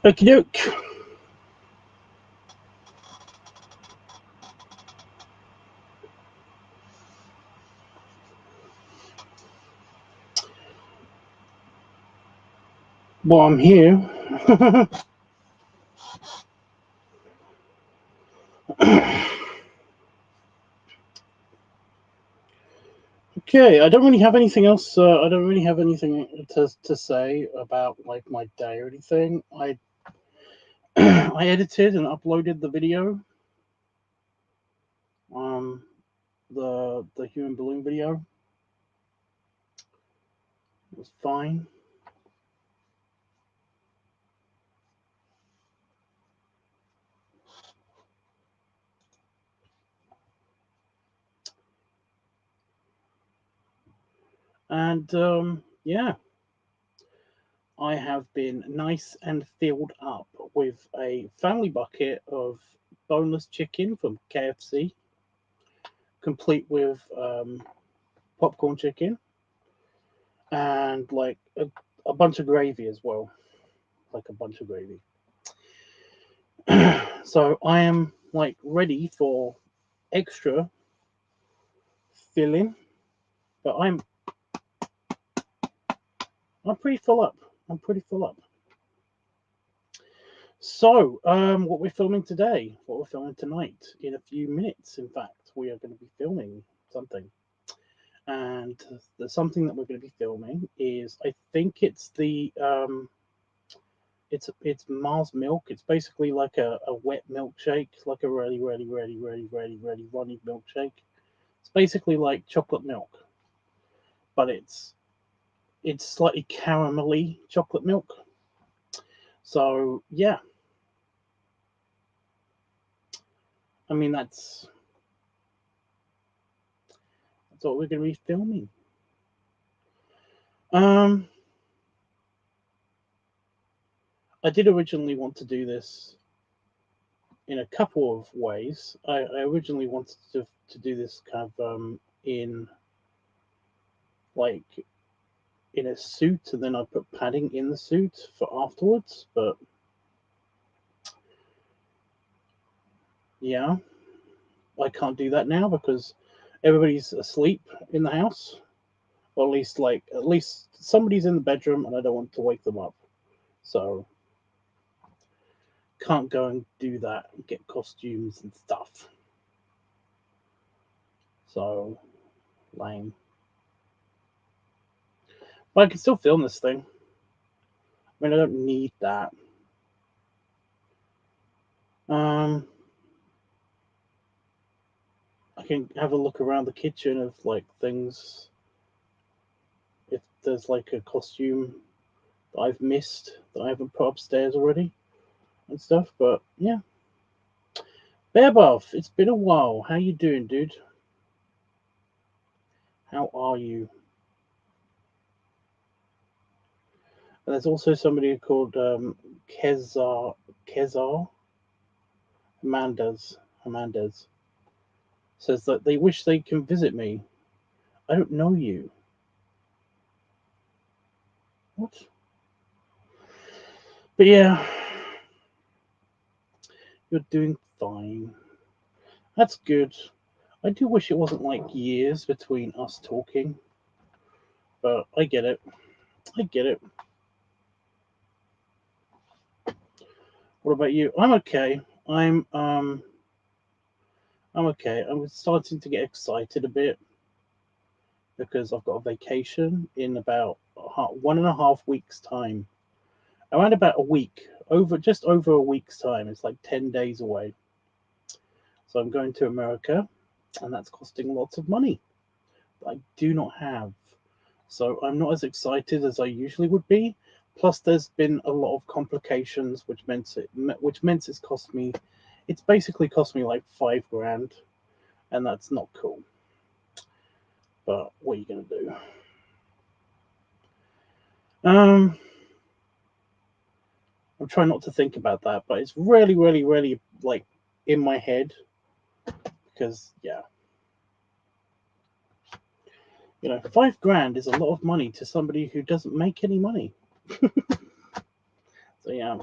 Okie doke. Well, I'm here. Okay, I don't really have anything else. I don't really have anything to say about like my day or anything. I I edited and uploaded the video. The human balloon video. It was fine. And yeah, I have been nice and filled up with a family bucket of boneless chicken from KFC, complete with popcorn chicken and like a bunch of gravy as well, like a bunch of gravy. So I am like ready for extra filling, but I'm pretty full up. I'm pretty full up. So, what we're filming today, what we're filming tonight, in a few minutes, in fact, we are going to be filming something. And the something that we're going to be filming is, I think it's the, it's Mars milk. It's basically like a wet milkshake, like a really runny milkshake. It's basically like chocolate milk, but it's slightly caramelly chocolate milk. So yeah, I mean that's what we're going to be filming. I did originally want to do this in a couple of ways. I originally wanted to do this kind of in like in a suit, and then I put padding in the suit for afterwards. But yeah, I can't do that now because everybody's asleep in the house, or at least somebody's in the bedroom, and I don't want to wake them up. So can't go and do that and get costumes and stuff. So lame. But I can still film this thing. I mean, I don't need that. I can have a look around the kitchen of like things. If there's like a costume that I've missed that I haven't put upstairs already and stuff. But yeah. Bear Buff, it's been a while. How you doing, dude? How are you? And there's also somebody called Kezar Amandas says that they wish they can visit me. I don't know you. What? But yeah, you're doing fine. That's good. I do wish it wasn't like years between us talking, but I get it. I get it. What about you? I'm okay. I'm okay. I'm starting to get excited a bit because I've got a vacation in about 1.5 weeks' time. Around about a week, just over a week's time. It's like 10 days away. So I'm going to America, and that's costing lots of money that I do not have. So I'm not as excited as I usually would be. Plus, there's been a lot of complications, which meant it's cost me. It's basically cost me like $5,000, and that's not cool. But what are you gonna do? I'm trying not to think about that, but it's really like in my head because yeah, you know, $5,000 is a lot of money to somebody who doesn't make any money. So yeah,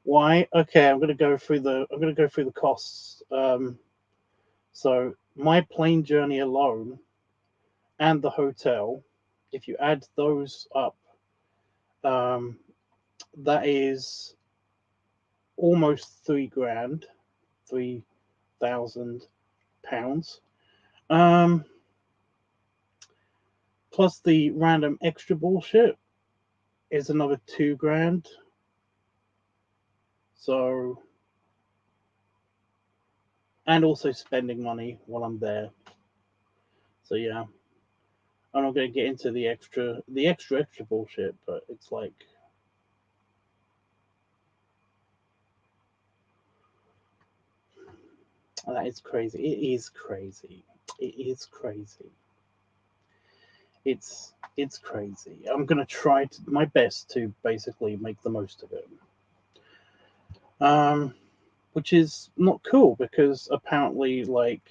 Why? Okay, I'm gonna go through the costs. So my plane journey alone and the hotel, if you add those up, um, that is almost £3,000, £3,000. Plus the random extra bullshit is another £2,000. So, and also spending money while I'm there. So yeah, I'm not going to get into the extra bullshit, but it's like, that is crazy. It is crazy. It is crazy. It's crazy. I'm gonna try my best to basically make the most of it. Which is not cool because apparently, like,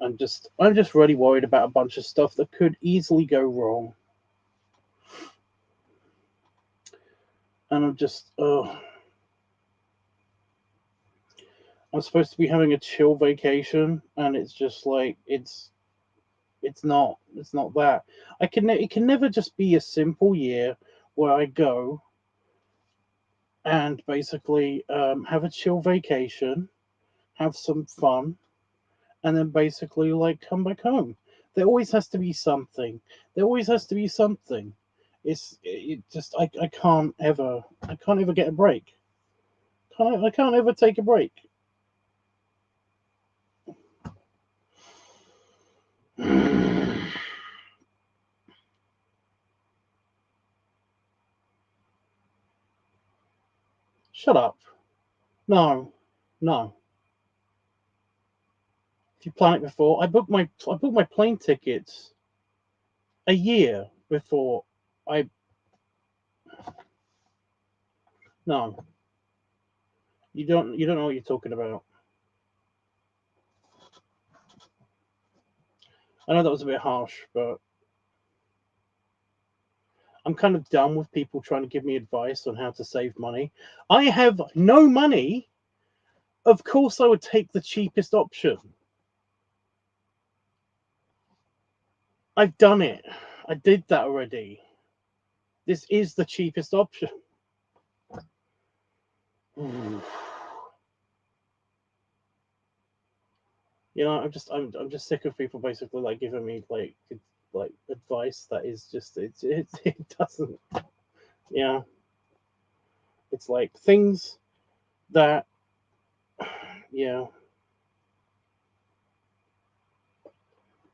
I'm just really worried about a bunch of stuff that could easily go wrong. And I'm just, I'm supposed to be having a chill vacation, and it's just like it's not that. It can never just be a simple year where I go and basically have a chill vacation, have some fun, and then basically like come back home. There always has to be something. There always has to be something. It just I can't ever get a break. I can't ever take a break. Shut up. No, no. If you plan it before, I booked my plane tickets a year before I. No, you don't know what you're talking about. I know that was a bit harsh, but I'm kind of done with people trying to give me advice on how to save money. I have no money. Of course, I would take the cheapest option. I've done it. I did that already. This is the cheapest option. You know, I'm just sick of people basically like giving me like advice that is just it doesn't. Yeah, it's like things that, yeah.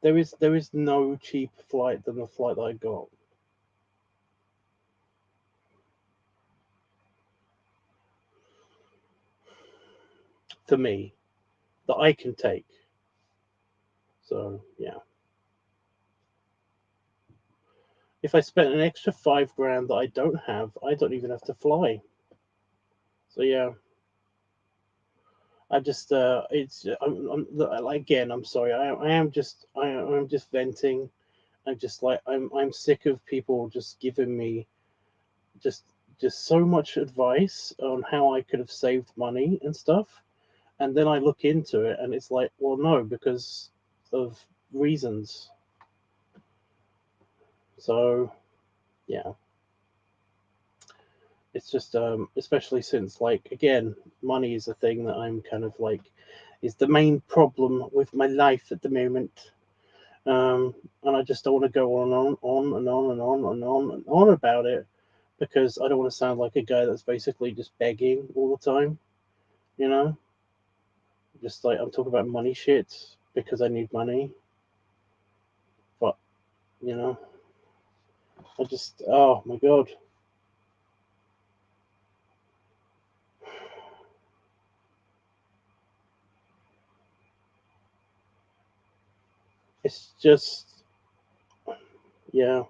There is no cheap flight than the flight that I got. For me, that I can take. So yeah. If I spent an extra £5,000 that I don't have, I don't even have to fly. So yeah, I just it's again. I'm sorry. I'm just venting. I'm just like I'm sick of people just giving me just so much advice on how I could have saved money and stuff, and then I look into it and it's like, well, no, because of reasons. So yeah, it's just especially since, like, again, money is a thing that I'm kind of like is the main problem with my life at the moment. And I just don't want to go on and on and on and on and on about it because I don't want to sound like a guy that's basically just begging all the time, you know? Just like I'm talking about money shit because I need money. But, you know, I just, oh my God. It's just, yeah.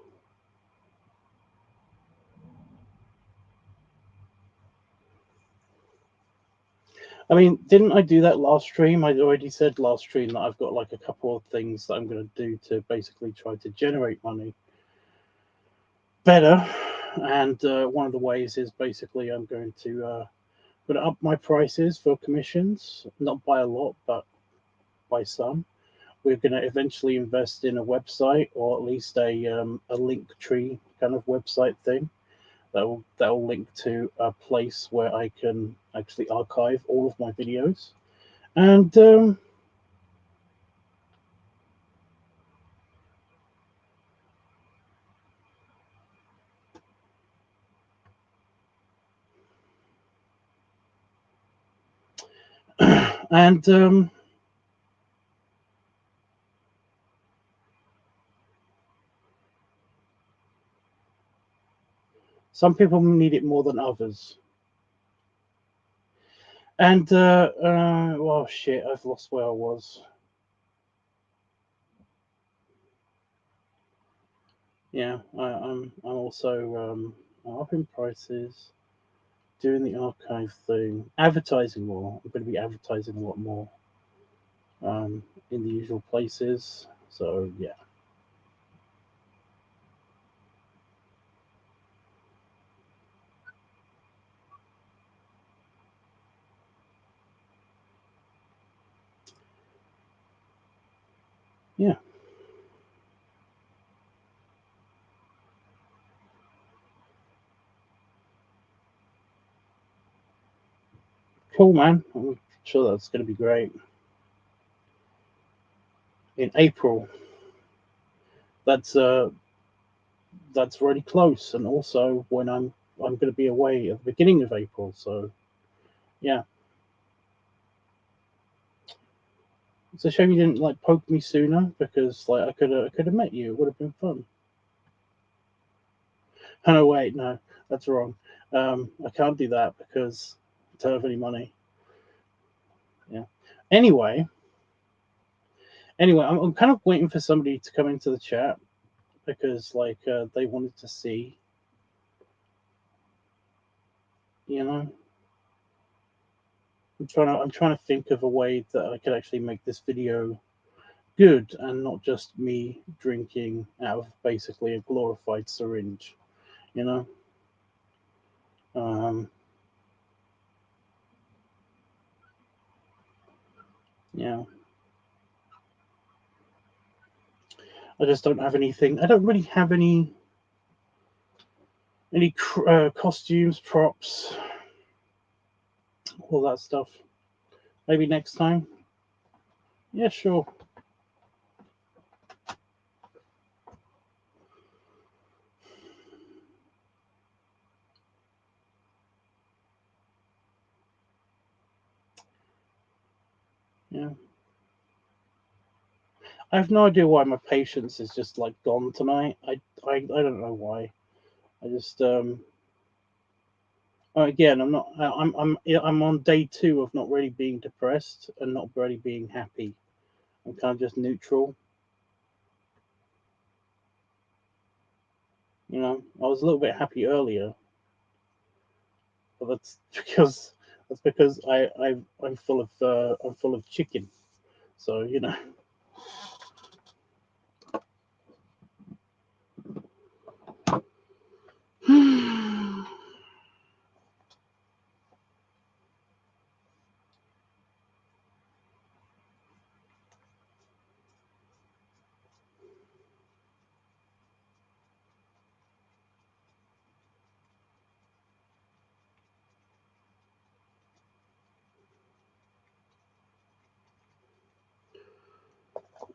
I mean, didn't I do that last stream? I already said last stream that I've got like a couple of things that I'm going to do to basically try to generate money better. And one of the ways is basically I'm going to up my prices for commissions, not by a lot, but by some. We're going to eventually invest in a website, or at least a link tree kind of website thing that will link to a place where I can actually archive all of my videos. And and some people need it more than others. And well, shit, I've lost where I was. Yeah, I'm also upping prices, doing the archive thing, advertising more. I'm going to be advertising a lot more in the usual places. So yeah, yeah, cool, man. I'm sure that's going to be great. In April, that's uh that's really close, and also when I'm going to be away at the beginning of April. So yeah, it's a shame you didn't like poke me sooner, because like I could have met you. It would have been fun. Oh no, wait, no, that's wrong. I can't do that because I don't have any money. Yeah. Anyway, I'm kind of waiting for somebody to come into the chat because like they wanted to see, you know. I'm trying to think of a way that I could actually make this video good and not just me drinking out of basically a glorified syringe, you know. Um, yeah, I just don't have anything. I don't really have any costumes, props, all that stuff. Maybe next time. Yeah, sure. Yeah. I have no idea why my patience is just like gone tonight. I don't know why. I just again, I'm not. I'm on day two of not really being depressed and not really being happy. I'm kind of just neutral. You know, I was a little bit happy earlier, but that's because I'm full of chicken. So you know.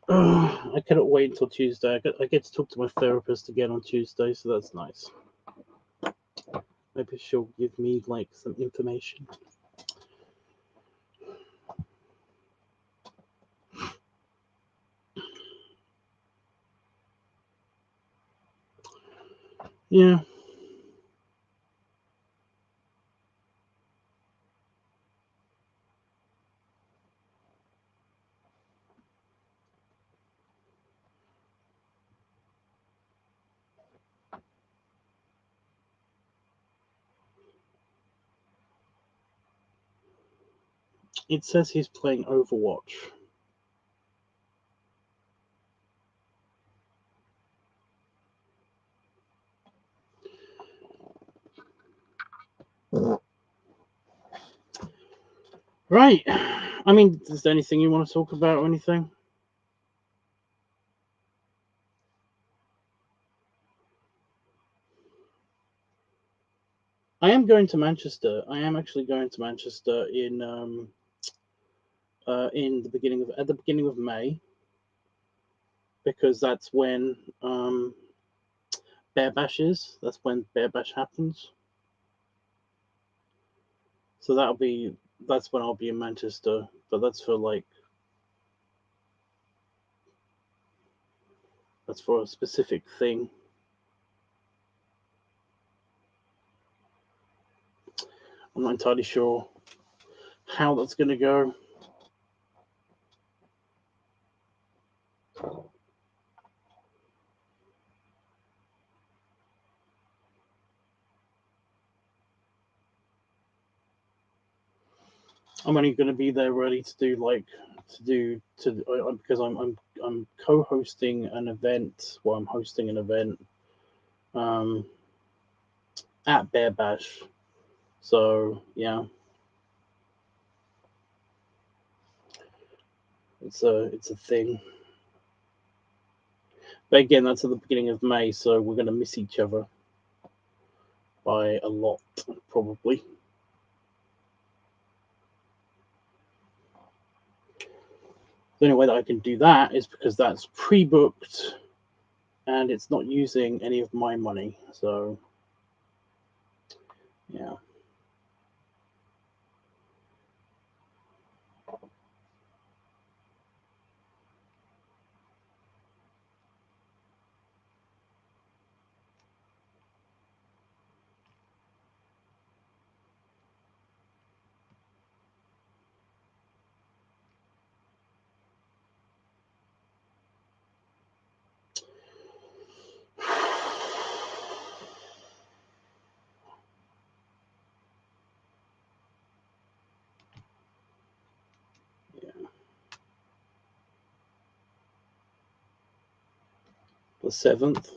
I cannot wait until Tuesday. I get to talk to my therapist again on Tuesday, so that's nice. Maybe she'll give me like some information. Yeah, it says he's playing Overwatch. Right. I mean, is there anything you want to talk about or anything? I am going to Manchester. I am actually going to Manchester in at the beginning of May, because that's when Bear Bash is. That's when Bear Bash happens. So that's when I'll be in Manchester. But that's for a specific thing. I'm not entirely sure how that's going to go. I'm only going to be there ready to do because I'm co-hosting an event. Well, I'm hosting an event um, at Bear Bash. So yeah, it's a thing. But again, that's at the beginning of May, so we're going to miss each other by a lot, probably. The only way that I can do that is because that's pre-booked and it's not using any of my money. So yeah. The 7th.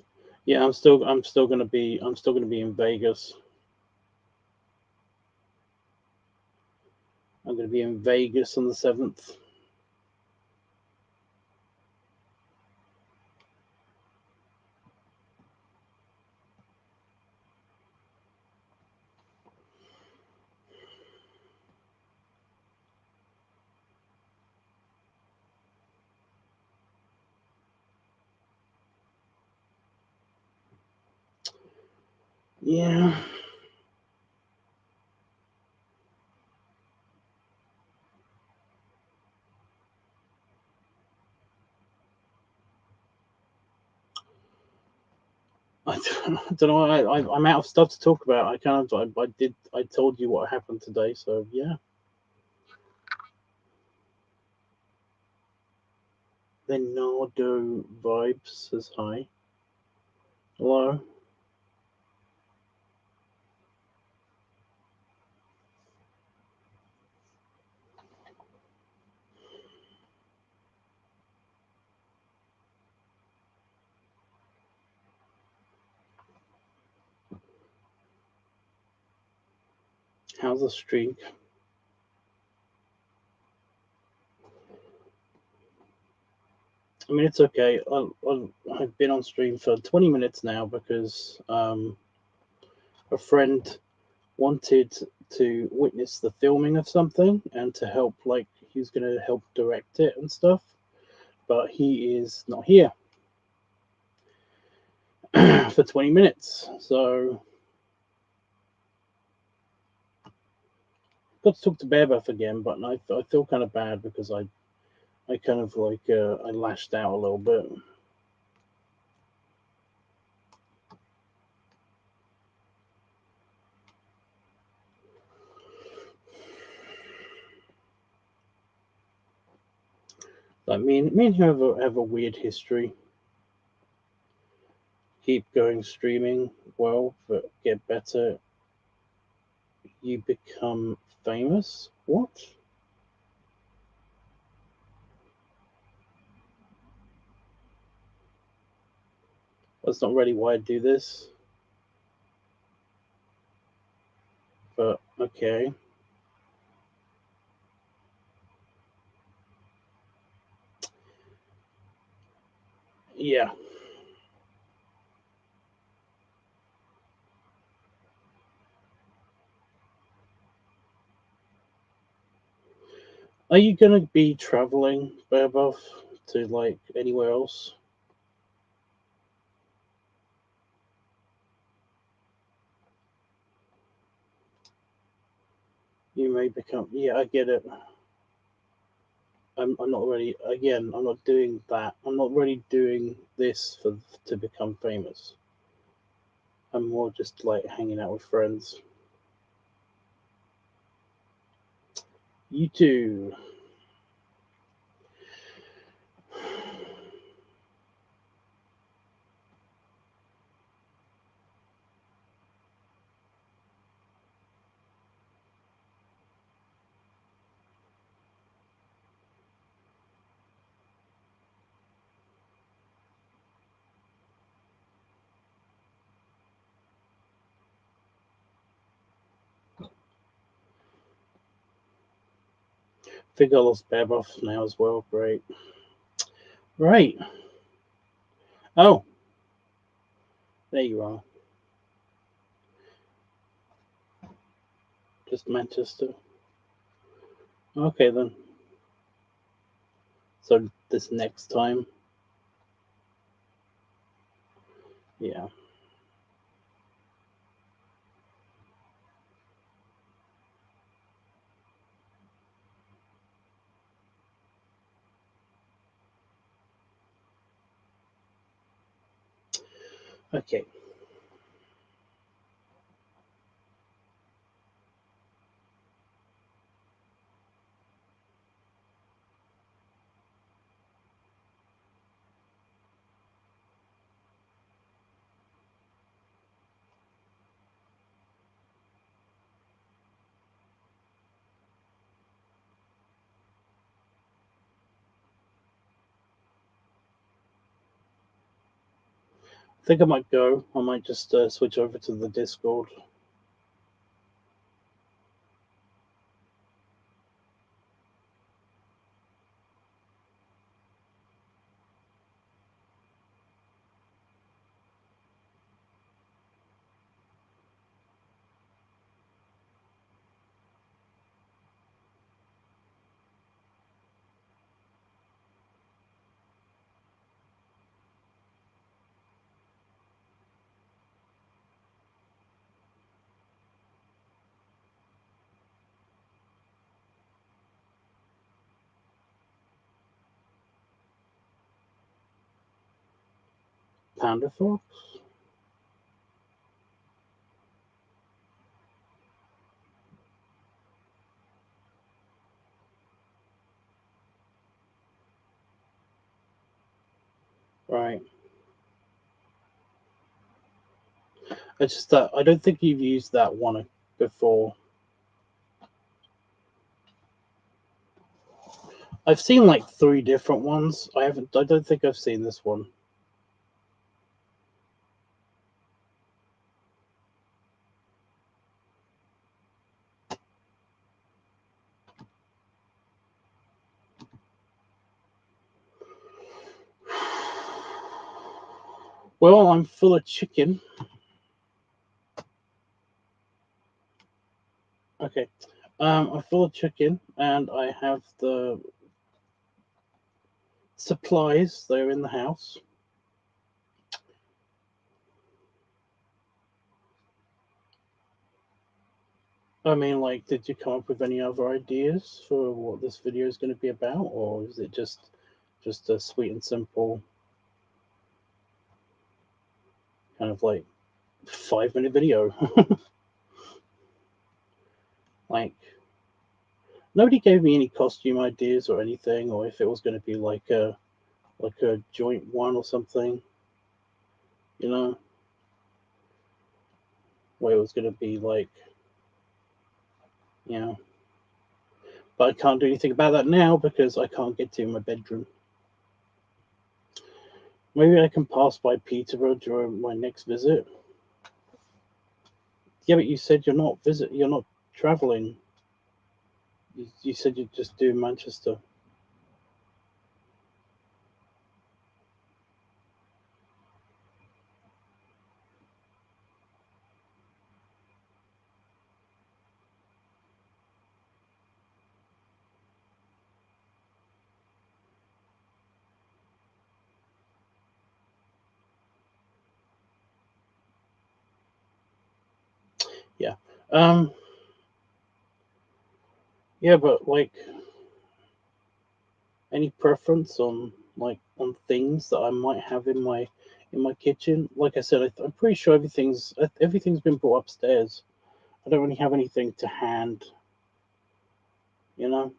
Yeah, I'm still gonna be in Vegas. I'm gonna be in Vegas on the 7th. Yeah. I don't know. I'm out of stuff to talk about. I told you what happened today, so yeah. Leonardo Vibes says hi. Hello. How's the streak? I mean, it's okay. I've been on stream for 20 minutes now because a friend wanted to witness the filming of something and to help, he's going to help direct it and stuff, but he is not here for 20 minutes. So got to talk to Bearbuff again, but I feel kind of bad because I kind of I lashed out a little bit. Like me and him have a weird history. Keep going streaming, well, but get better. You become famous. What? That's not really why I do this. But Okay. Yeah. Are you gonna be traveling, Bearbuff, to like anywhere else? You may become. Yeah, I get it. I'm not really. Again, I'm not doing that. I'm not really doing this to become famous. I'm more just like hanging out with friends. You too. Think I lost Bearbuff now as well. Great. Right. Oh, there you are. Just Manchester. Okay then. So this next time, yeah. Okay. I think I might go. I might just switch over to the Discord. Panda Fox? Right. It's just that I don't think you've used that one before. I've seen like 3 different ones. I haven't. I don't think I've seen this one. Well, I'm full of chicken. Okay. I'm full of chicken, and I have the supplies. They're in the house. I mean, like, did you come up with any other ideas for what this video is going to be about, or is it just a sweet and simple kind of like 5 minute video? Like, nobody gave me any costume ideas or anything, or if it was going to be like a joint one or something, you know, where it was going to be like, you know. But I can't do anything about that now because I can't get to my bedroom. Maybe I can pass by Peterborough during my next visit. Yeah, but you said you're not traveling? You said you'd just do Manchester. Yeah. Um. Yeah, but like, any preference on on things that I might have in my kitchen? Like I said, I'm pretty sure everything's been brought upstairs. I don't really have anything to hand. You know.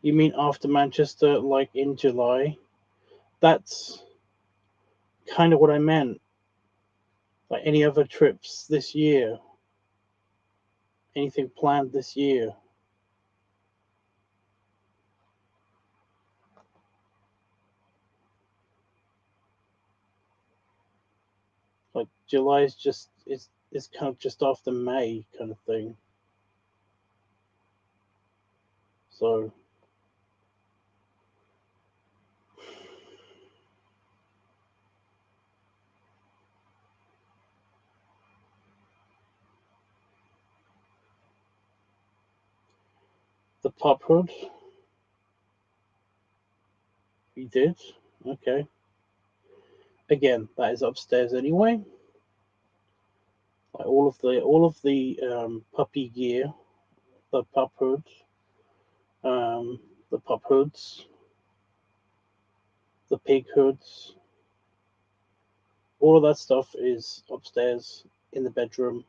You mean after Manchester, like in July? That's kind of what I meant. Like any other trips this year? Anything planned this year? Like July is just is kind of just after May kind of thing. So the pub hood, you did? Okay. Again, that is upstairs anyway. Like all of the puppy gear, the pup hood, the pup hoods, the pig hoods, all of that stuff is upstairs in the bedroom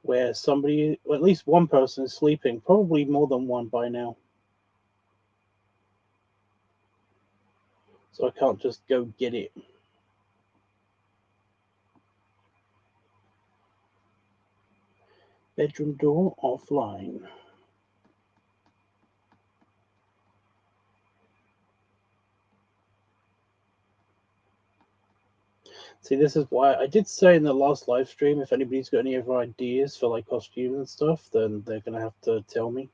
where somebody, or at least one person, is sleeping. Probably more than one by now. So I can't just go get it. Bedroom door offline. See, this is why I did say in the last live stream, if anybody's got any other ideas for like costumes and stuff, then they're gonna have to tell me.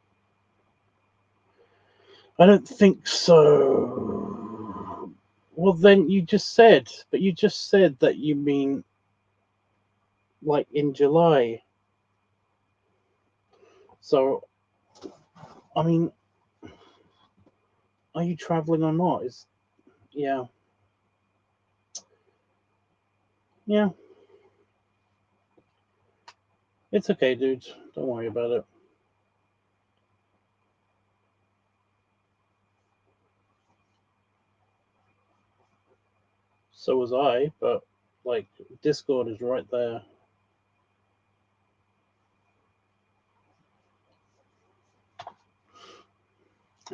I don't think so. Well, then you just said that you mean like in July. So, I mean, are you traveling or not? Is yeah, yeah. It's okay, dude. Don't worry about it. So was I, but like Discord is right there.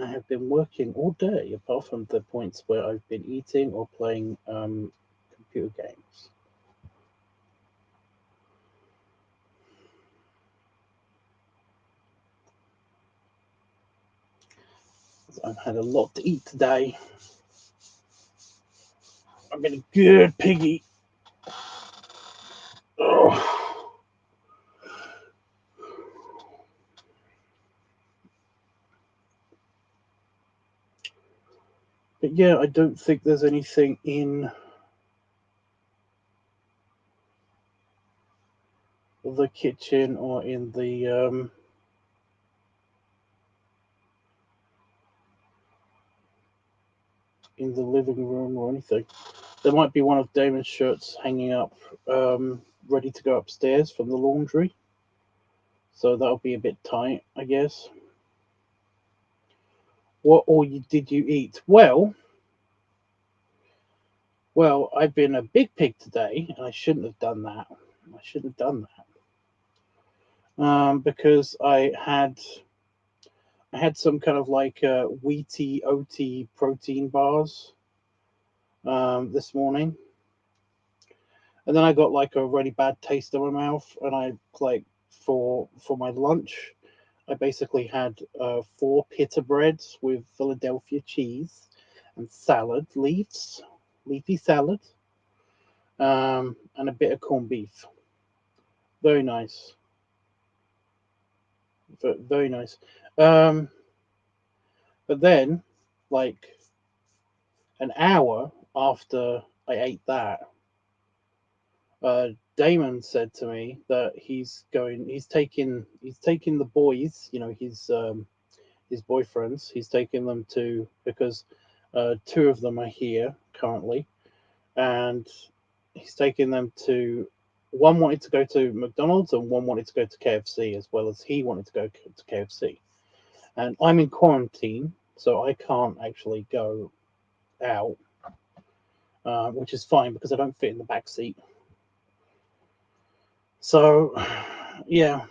I have been working all day, apart from the points where I've been eating or playing computer games. So I've had a lot to eat today. I've been a good piggy. Oh. But yeah, I don't think there's anything in the kitchen or in the living room or anything. There might be one of Damon's shirts hanging up, ready to go upstairs from the laundry. So that'll be a bit tight, I guess. What all did you eat? Well, I've been a big pig today, and I shouldn't have done that. I shouldn't have done that because I had some kind of like wheaty oaty protein bars this morning, and then I got like a really bad taste in my mouth, and I like for my lunch, I basically had four pita breads with Philadelphia cheese and salad leaves, leafy salad, and a bit of corned beef. Very nice. Very nice. Um, but then, like an hour after I ate that, Damon said to me that he's taking the boys, his boyfriends, he's taking them to because two of them are here currently, and he's taking them to. One wanted to go to McDonald's and one wanted to go to KFC, as well as he wanted to go to KFC. And I'm in quarantine, so I can't actually go out, which is fine because I don't fit in the back seat. So, yeah,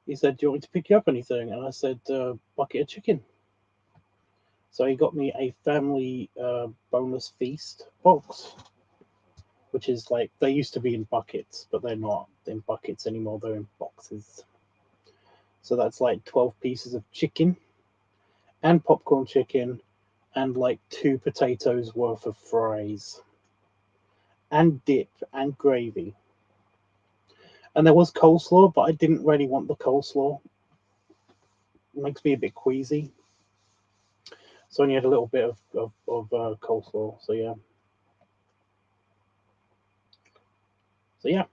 he said, "Do you want me to pick you up anything?" And I said, "Bucket of chicken." So he got me a family boneless feast box, which is like they used to be in buckets, but they're not in buckets anymore. They're in boxes. So that's like 12 pieces of chicken and popcorn chicken and like 2 potatoes worth of fries and dip and gravy. And there was coleslaw, but I didn't really want the coleslaw. It makes me a bit queasy. So I only had a little bit of coleslaw. So yeah. So yeah.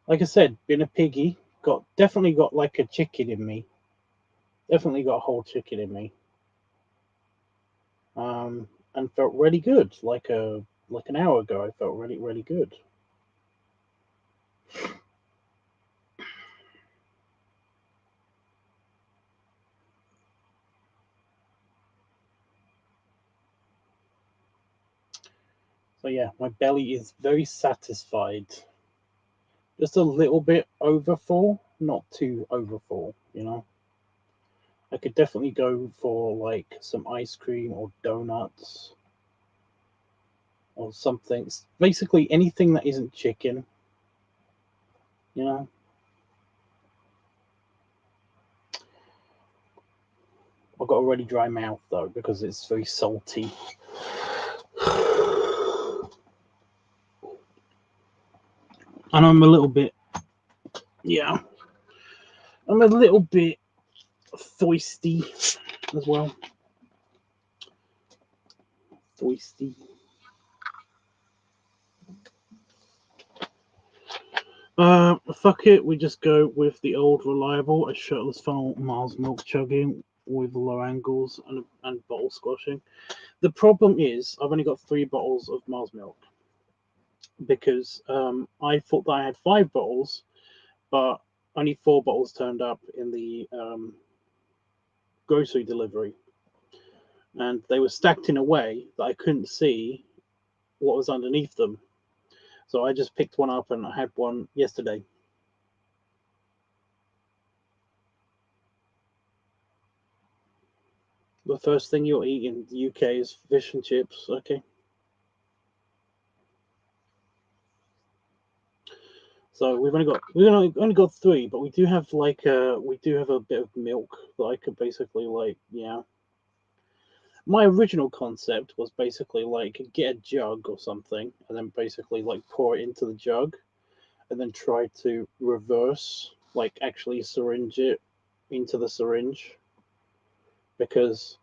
Like I said, being a piggy, definitely got like a chicken in me. Definitely got a whole chicken in me. And felt really good. Like an hour ago, I felt really, really good. So yeah, my belly is very satisfied. Just a little bit overfull, not too overfull. I could definitely go for like some ice cream or donuts or something. Basically anything that isn't chicken, you know. I've got a really dry mouth though because it's very salty. And I'm a little bit, yeah, I'm a little bit thirsty as well. Thirsty. Fuck it. We just go with the old reliable, a shirtless funnel Mars milk chugging with low angles and bottle squashing. The problem is I've only got 3 bottles of Mars milk because I thought that I had 5 bottles, but only 4 bottles turned up in the grocery delivery, and they were stacked in a way that I couldn't see what was underneath them. So I just picked one up and I had one yesterday. The first thing you'll eat in the UK is fish and chips. Okay. So we've only got 3, but we do have a bit of milk that I could basically yeah. My original concept was basically like get a jug or something and then basically like pour it into the jug and then try to reverse, like actually syringe it into the syringe, because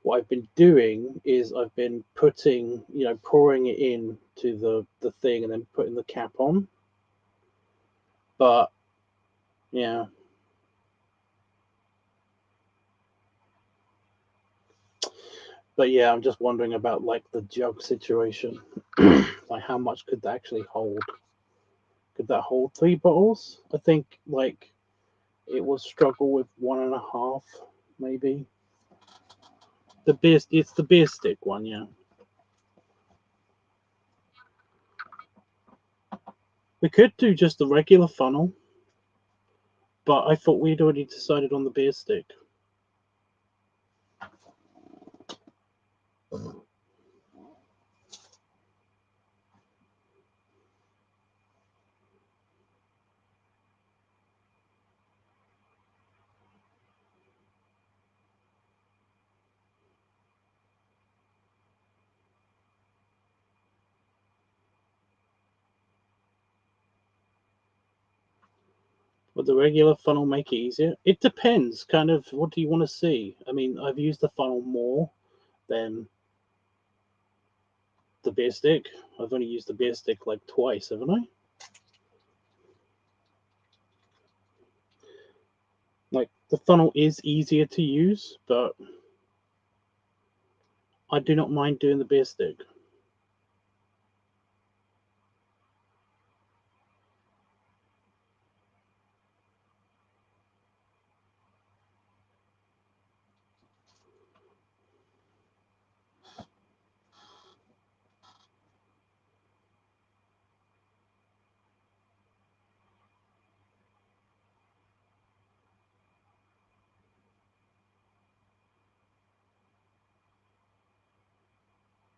what I've been doing is I've been pouring it in to the thing and then putting the cap on. But yeah. But yeah, I'm just wondering about like the jug situation. Like how much could that actually hold? Could that hold 3 bottles? I think like it will struggle with 1.5, maybe. It's the beer stick one, yeah. We could do just the regular funnel, but I thought we'd already decided on the beer stick. Would the regular funnel make it easier? It depends. Kind of, what do you want to see? I mean, I've used the funnel more than the beer stick. I've only used the beer stick like twice, haven't I? Like, the funnel is easier to use, but I do not mind doing the beer stick.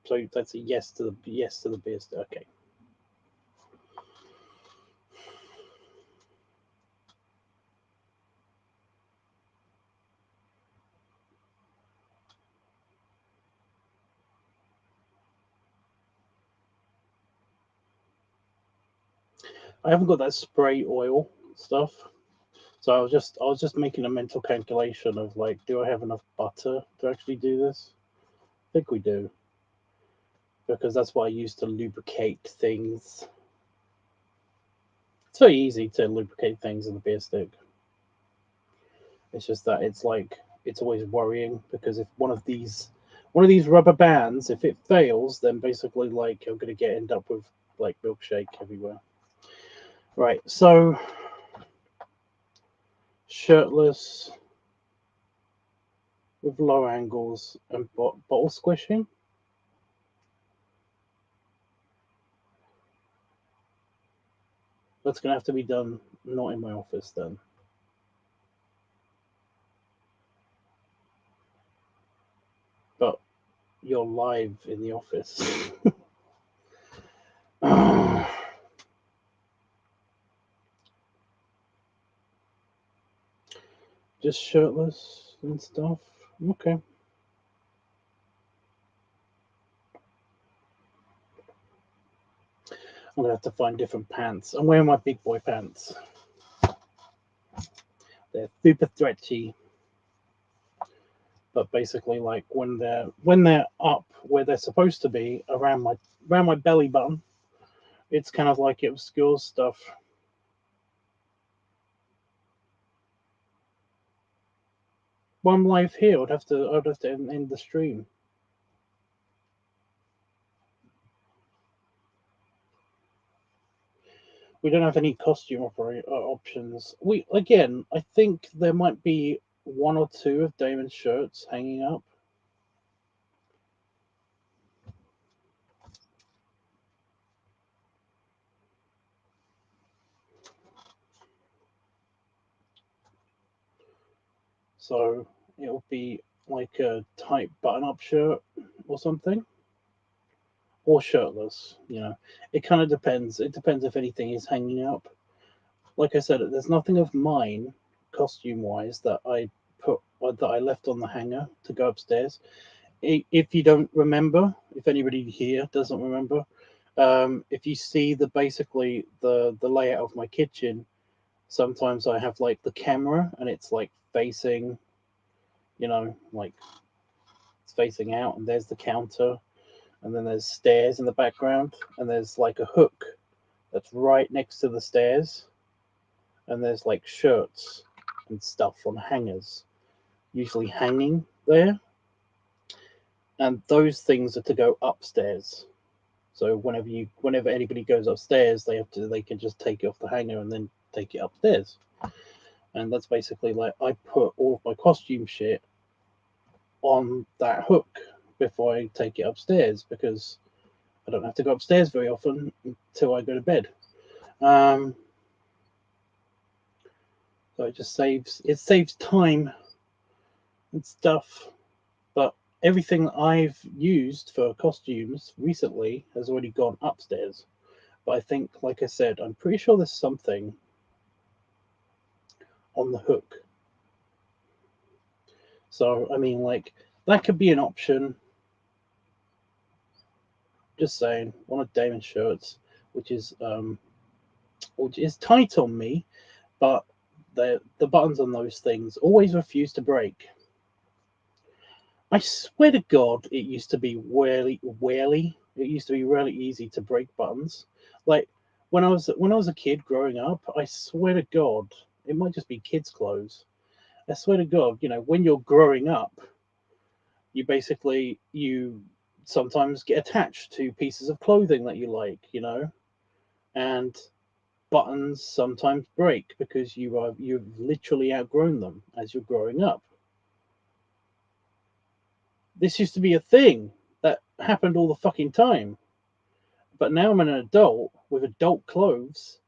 So that's a yes to the beer stick. Okay. I haven't got that spray oil stuff. So I was just making a mental calculation of like, do I have enough butter to actually do this? I think we do, because that's what I use to lubricate things. It's very easy to lubricate things in the beer stick. It's just that it's like it's always worrying, because if one of these rubber bands, if it fails, then basically like I'm gonna end up with like milkshake everywhere. Right, so shirtless with low angles and bottle squishing. That's gonna have to be done not in my office then. But you're live in the office. Just shirtless and stuff. Okay. I'm gonna have to find different pants. I'm wearing my big boy pants. They're super stretchy, but basically, like when they're up where they're supposed to be around my belly button, it's kind of like it obscures stuff. When I'm live here, I'd have to end the stream. We don't have any costume options. We again, I think there might be one or two of Damon's shirts hanging up. So it'll be like a tight button-up shirt or something, or shirtless. It kind of depends. It depends if anything is hanging up. Like I said, there's nothing of mine, costume-wise, that I left on the hanger to go upstairs. If you don't remember, if anybody here doesn't remember, if you see basically the layout of my kitchen, sometimes I have like the camera and it's like facing, like it's facing out, and there's the counter, and then there's stairs in the background, and there's like a hook that's right next to the stairs, and there's like shirts and stuff on hangers, usually hanging there, and those things are to go upstairs. So whenever anybody goes upstairs, they can just take it off the hanger and then take it upstairs. And that's basically like I put all of my costume shit on that hook before I take it upstairs, because I don't have to go upstairs very often until I go to bed. So it saves time and stuff. But everything I've used for costumes recently has already gone upstairs. But I think, like I said, I'm pretty sure there's something on the hook. So I mean, like, that could be an option. Just saying, one of Damon's shirts, which is tight on me, but the buttons on those things always refuse to break. I swear to God, it used to be it used to be really easy to break buttons. Like when I was a kid growing up, I swear to God, it might just be kids' clothes. I swear to God, when you're growing up, you sometimes get attached to pieces of clothing that you like, and buttons sometimes break because you've literally outgrown them as you're growing up. This used to be a thing that happened all the fucking time. But now I'm an adult with adult clothes.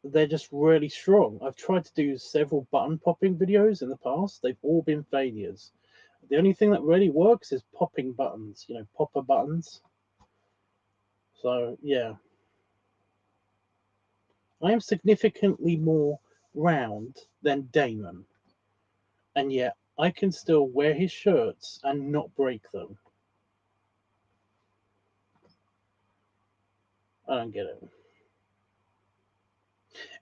They're just really strong. I've tried to do several button popping videos in the past. They've all been failures. The only thing that really works is popping buttons, popper buttons. So, yeah. I am significantly more round than Damon. And yet, I can still wear his shirts and not break them. I don't get it.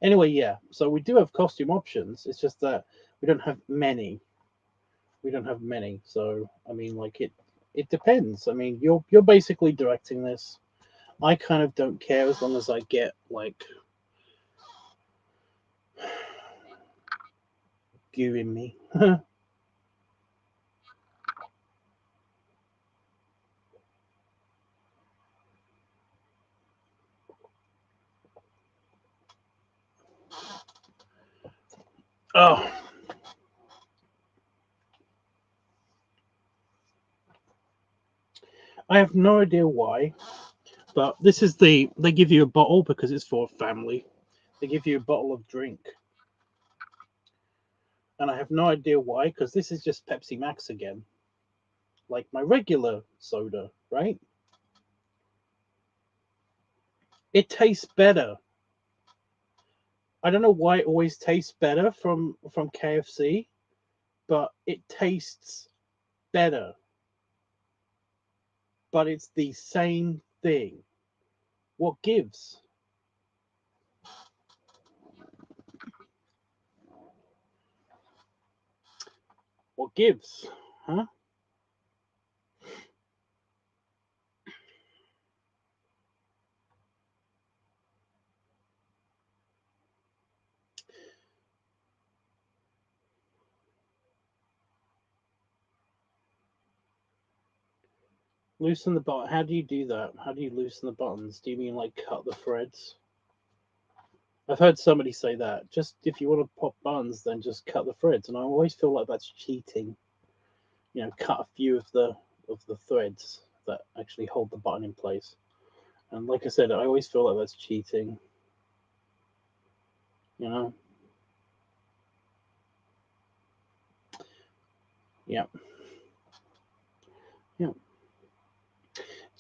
Anyway, yeah. So we do have costume options. It's just that we don't have many. So I mean, like it depends. I mean, you're basically directing this. I kind of don't care as long as I get like goo in me. Oh, I have no idea why, but this is they give you a bottle because it's for a family. They give you a bottle of drink, and I have no idea why because this is just Pepsi Max again, like my regular soda, right? It tastes better. I don't know why it always tastes better from KFC, but it tastes better. But it's the same thing. What gives? What gives? Huh? Loosen the button. How do you do that? How do you loosen the buttons? Do you mean like cut the threads? I've heard somebody say that. Just if you want to pop buttons, then just cut the threads. And I always feel like that's cheating. Cut a few of the threads that actually hold the button in place. And like I said, I always feel like that's cheating. You know? Yeah. Yeah.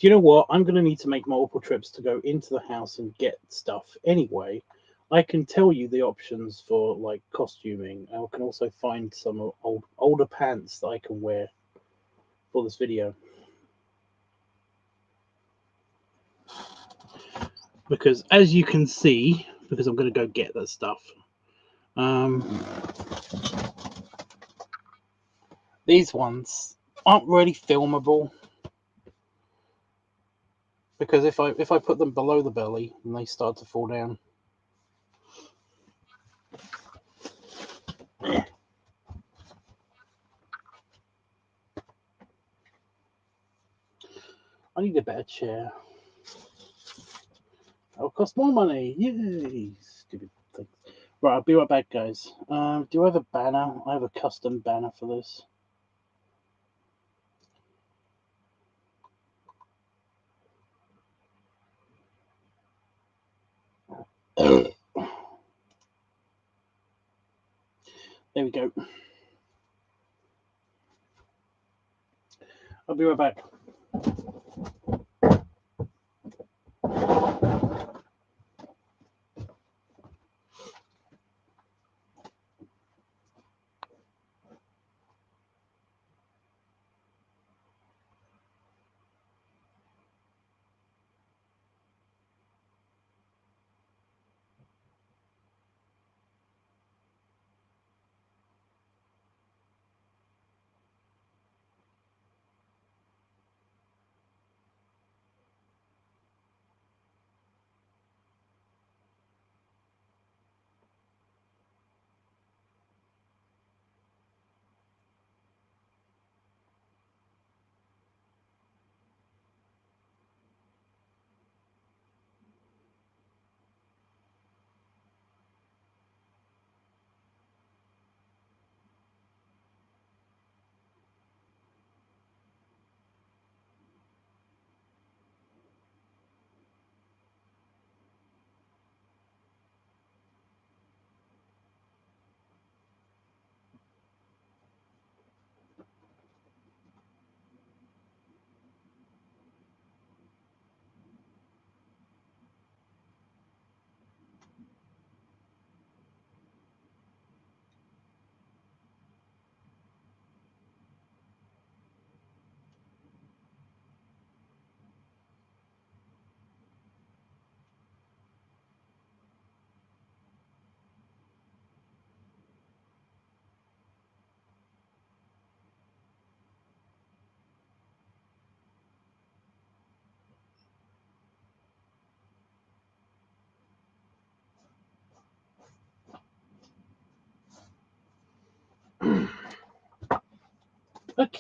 Do you know what? I'm going to need to make multiple trips to go into the house and get stuff anyway. I can tell you the options for like costuming. I can also find some older pants that I can wear for this video. Because as you can see, because I'm going to go get that stuff, these ones aren't really filmable. Because if I put them below the belly, then they start to fall down. I need a better chair. It'll cost more money. Yay! Stupid thing. Right, I'll be right back, guys. Do I have a banner? I have a custom banner for this. There we go. I'll be right back.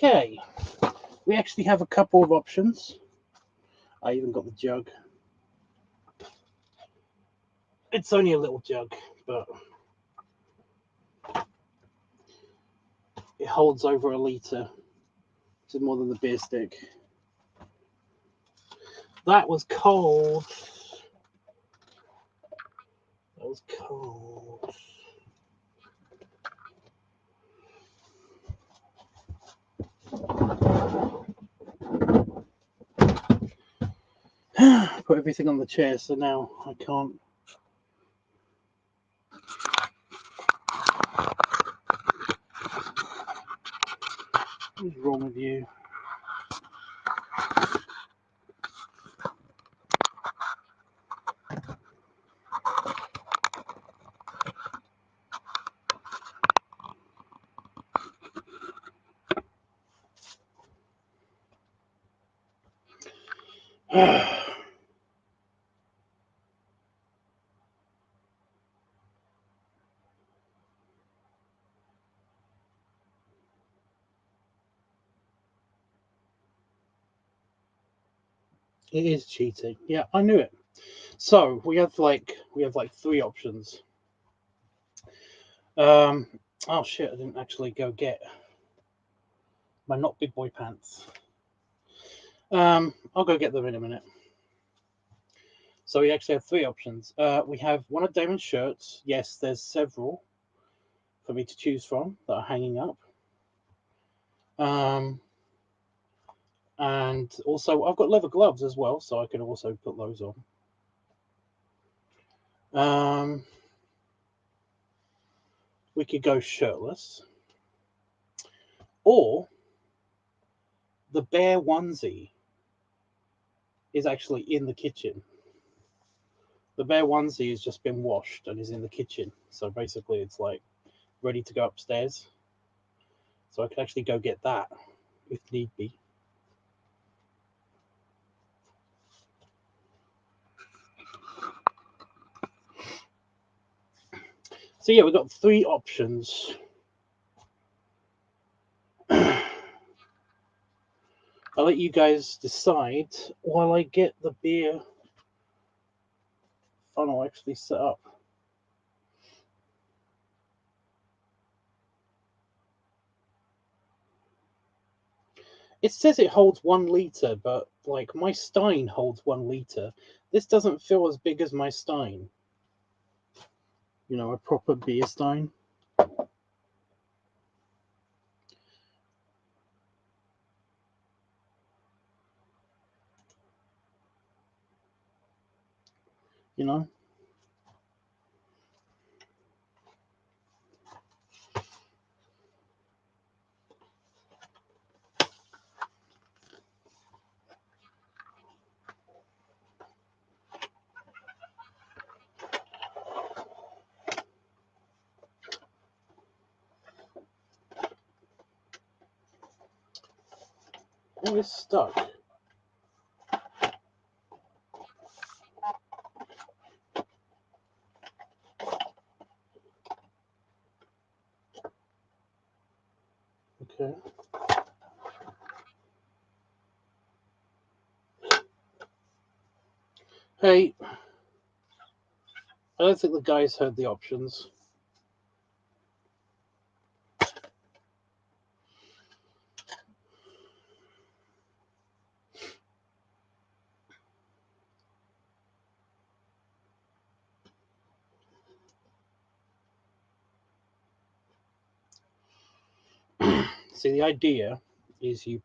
Okay, we actually have a couple of options. I even got the jug. It's only a little jug, but it holds over a litre, which is more than the beer stick. That was cold. That was cold. Put everything on the chair, so now I can't. What's wrong with you? It is cheating. Yeah, I knew it. So we have like three options. Oh shit! I didn't actually go get my not big boy pants. I'll go get them in a minute. So we actually have three options. We have one of Damon's shirts. Yes, there's several for me to choose from that are hanging up. And also I've got leather gloves as well, so I can also put those on. We could go shirtless, or the bear onesie is actually in the kitchen. The bear onesie has just been washed and is in the kitchen, so basically it's like ready to go upstairs. So I could actually go get that if need be. So yeah, we've got three options. I'll let you guys decide while I get the beer funnel actually set up. It says it holds 1 litre, but like my stein holds 1 litre. This doesn't feel as big as my stein. You know, a proper beer stein. You know? Oh, it's stuck. Okay. Hey, I don't think the guys heard the options. See, the idea is you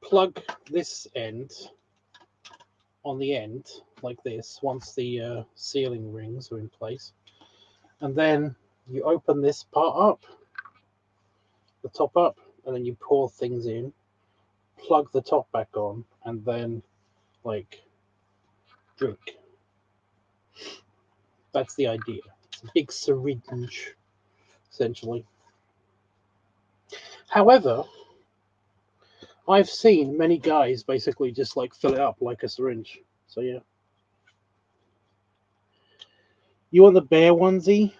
plug this end on the end like this once the sealing rings are in place, and then you open this part up, the top up, and then you pour things in, plug the top back on, and then like drink. That's the idea. It's a big syringe, essentially. However, I've seen many guys basically just like fill it up like a syringe. So yeah. You want the bear onesie?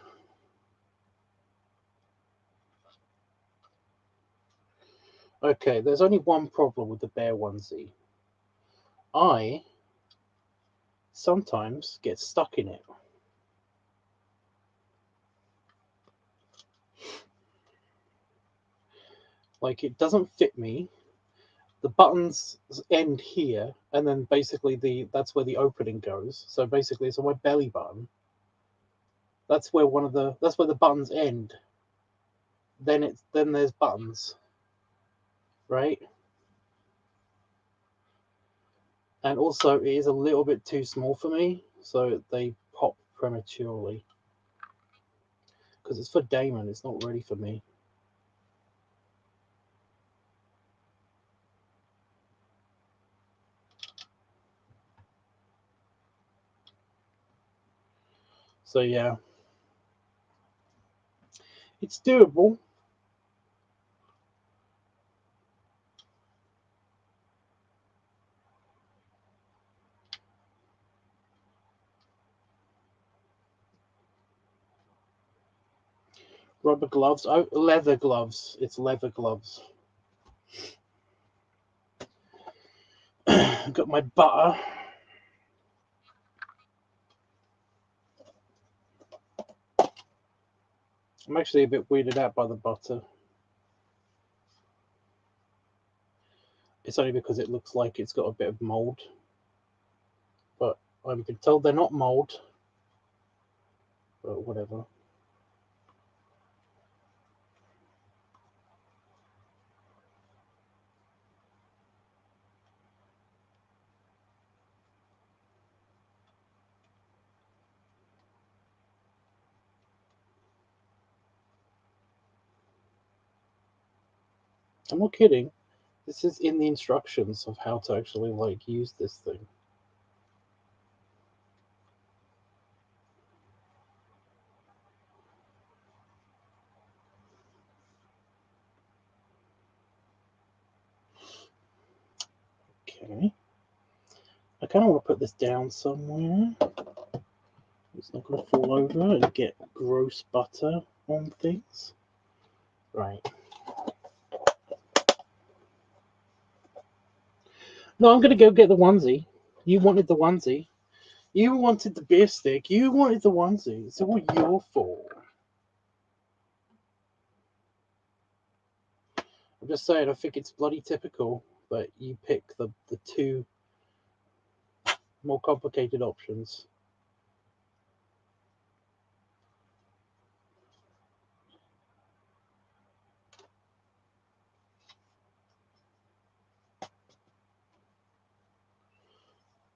Okay, there's only one problem with the bear onesie. I sometimes get stuck in it. Like, it doesn't fit me. The buttons end here, and then basically that's where the opening goes. So basically, it's on my belly button. That's where the buttons end. Then there's buttons, right? And also, it is a little bit too small for me, so they pop prematurely. Because it's for Damon, it's not ready for me. So yeah, it's doable. Rubber gloves. Oh, leather gloves. It's leather gloves. Got my butter. I'm actually a bit weirded out by the butter. It's only because it looks like it's got a bit of mold. But I've been told they're not mold. But whatever. I'm not kidding. This is in the instructions of how to actually like use this thing. Okay. I kind of want to put this down somewhere. It's not going to fall over and get gross butter on things. Right. No, I'm going to go get the onesie. You wanted the onesie. You wanted the beer stick. You wanted the onesie. It's all your fault. I'm just saying, I think it's bloody typical that you pick the two more complicated options.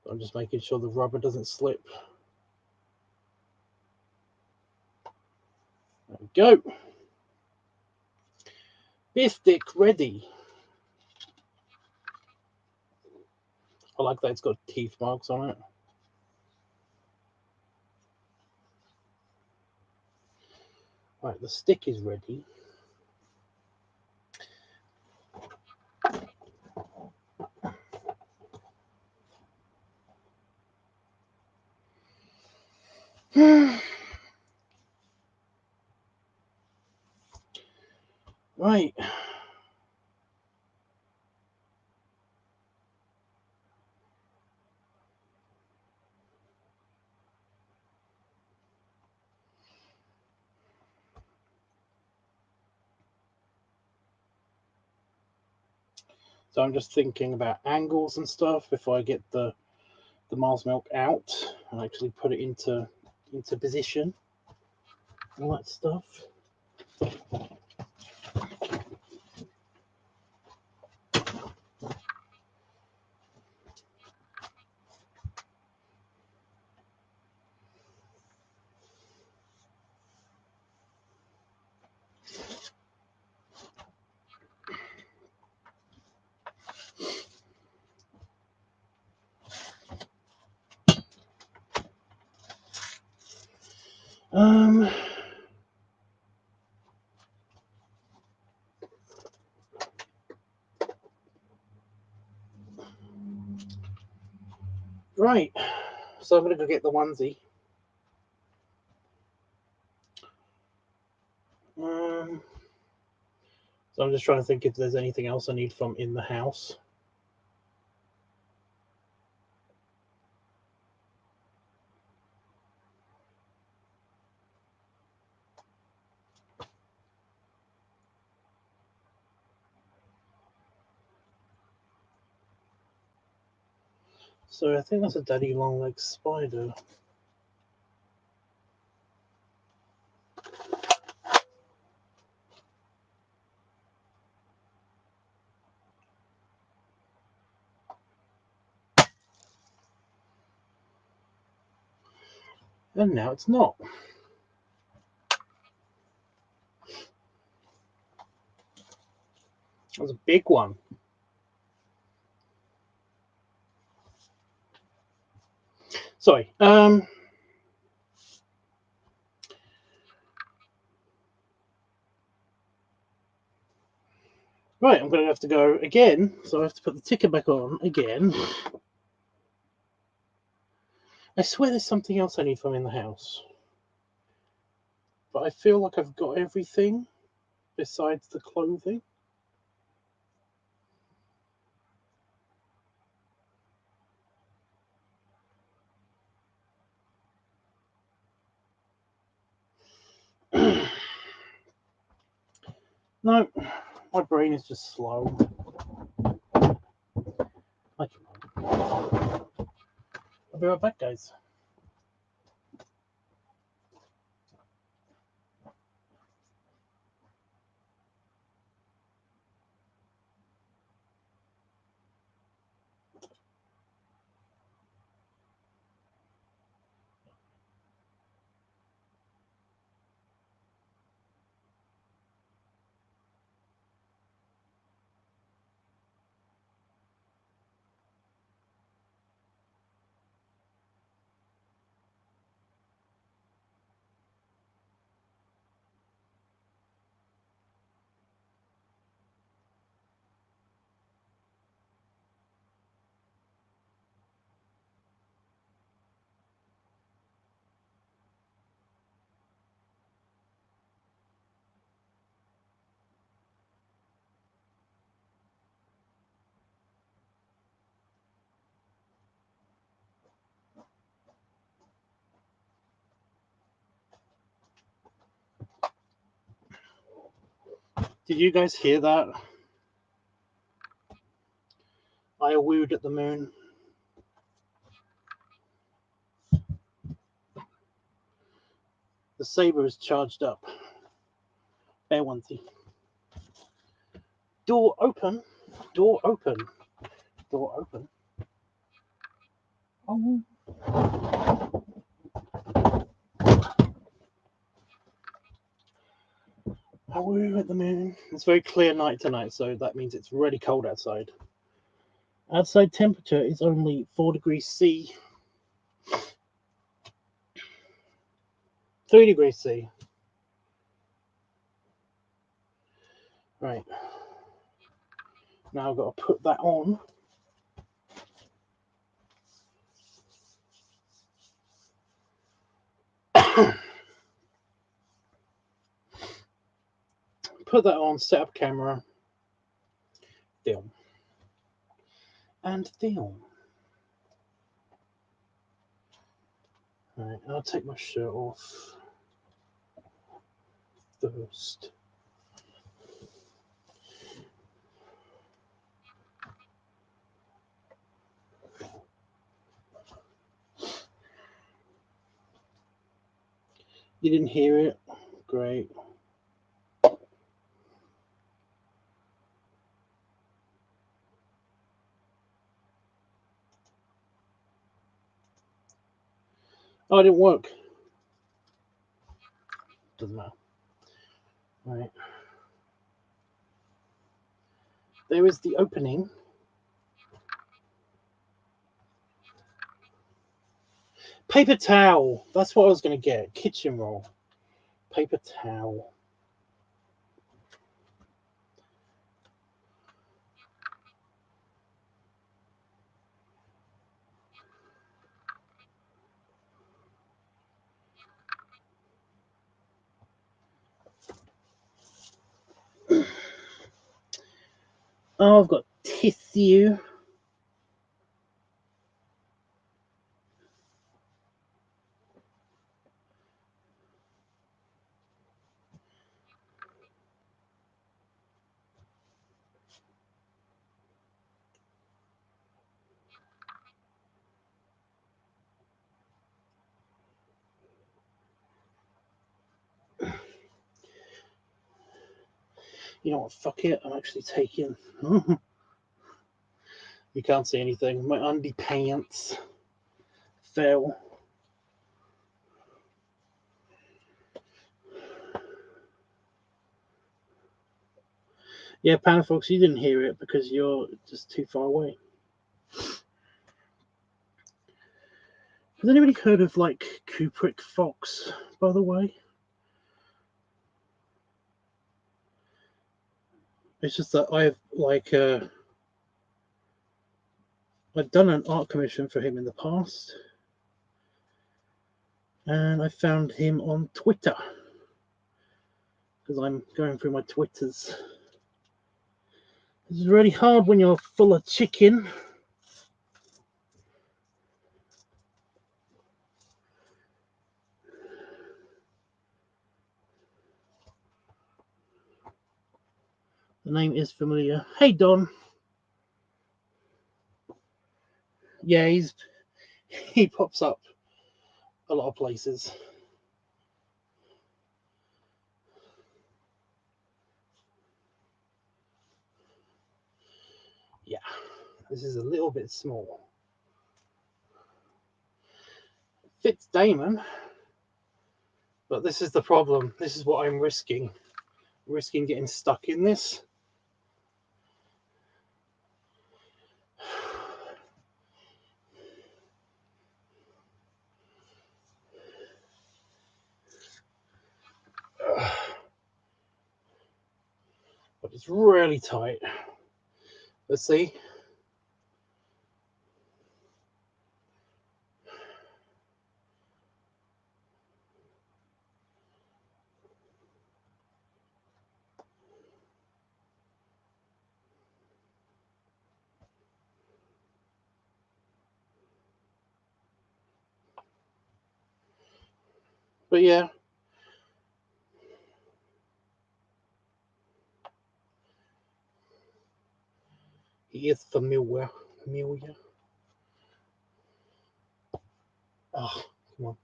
I'm just making sure the rubber doesn't slip. There we go. Beer stick ready. I like that it's got teeth marks on it. Right, the stick is ready. Right. So I'm just thinking about angles and stuff before I get the Mars milk out and actually put it into position. All that stuff. Right. So I'm going to go get the onesie. So I'm just trying to think if there's anything else I need from in the house. So I think that's a daddy long leg spider. And now it's not. That was a big one. Sorry. Right, I'm going to have to go again, so I have to put the ticker back on again. I swear there's something else I need from in the house. But I feel like I've got everything besides the clothing. No, my brain is just slow. I'll be right back, guys. Did you guys hear that? I wooed at the moon. The saber is charged up. Bear onesie. Door open. Door open. Door open. Oh. I woo at the moon. It's a very clear night tonight, so that means it's really cold outside. Outside temperature is only 4 degrees C. 3 degrees C. Right. Now I've got to put that on. Put that on, set up camera, film. And film. Right, I'll take my shirt off first. You didn't hear it? Great. Oh, it didn't work. Doesn't matter. Right. There is the opening. Paper towel. That's what I was going to get. Kitchen roll. Paper towel. Oh, I've got tissue. You know what? Fuck it. I'm actually taking. You can't see anything. My underpants fell. Yeah, Panafox, you didn't hear it because you're just too far away. Has anybody heard of like Kubrick Fox, by the way? It's just that I've I've done an art commission for him in the past, and I found him on Twitter because I'm going through my Twitters. It's really hard when you're full of chicken. The name is familiar. Hey Don. Yeah, he pops up a lot of places. Yeah, this is a little bit small. Fits Damon, but this is the problem. This is what I'm risking. Risking getting stuck in this. But it's really tight. Let's see. But yeah. He is familiar. Oh, come on.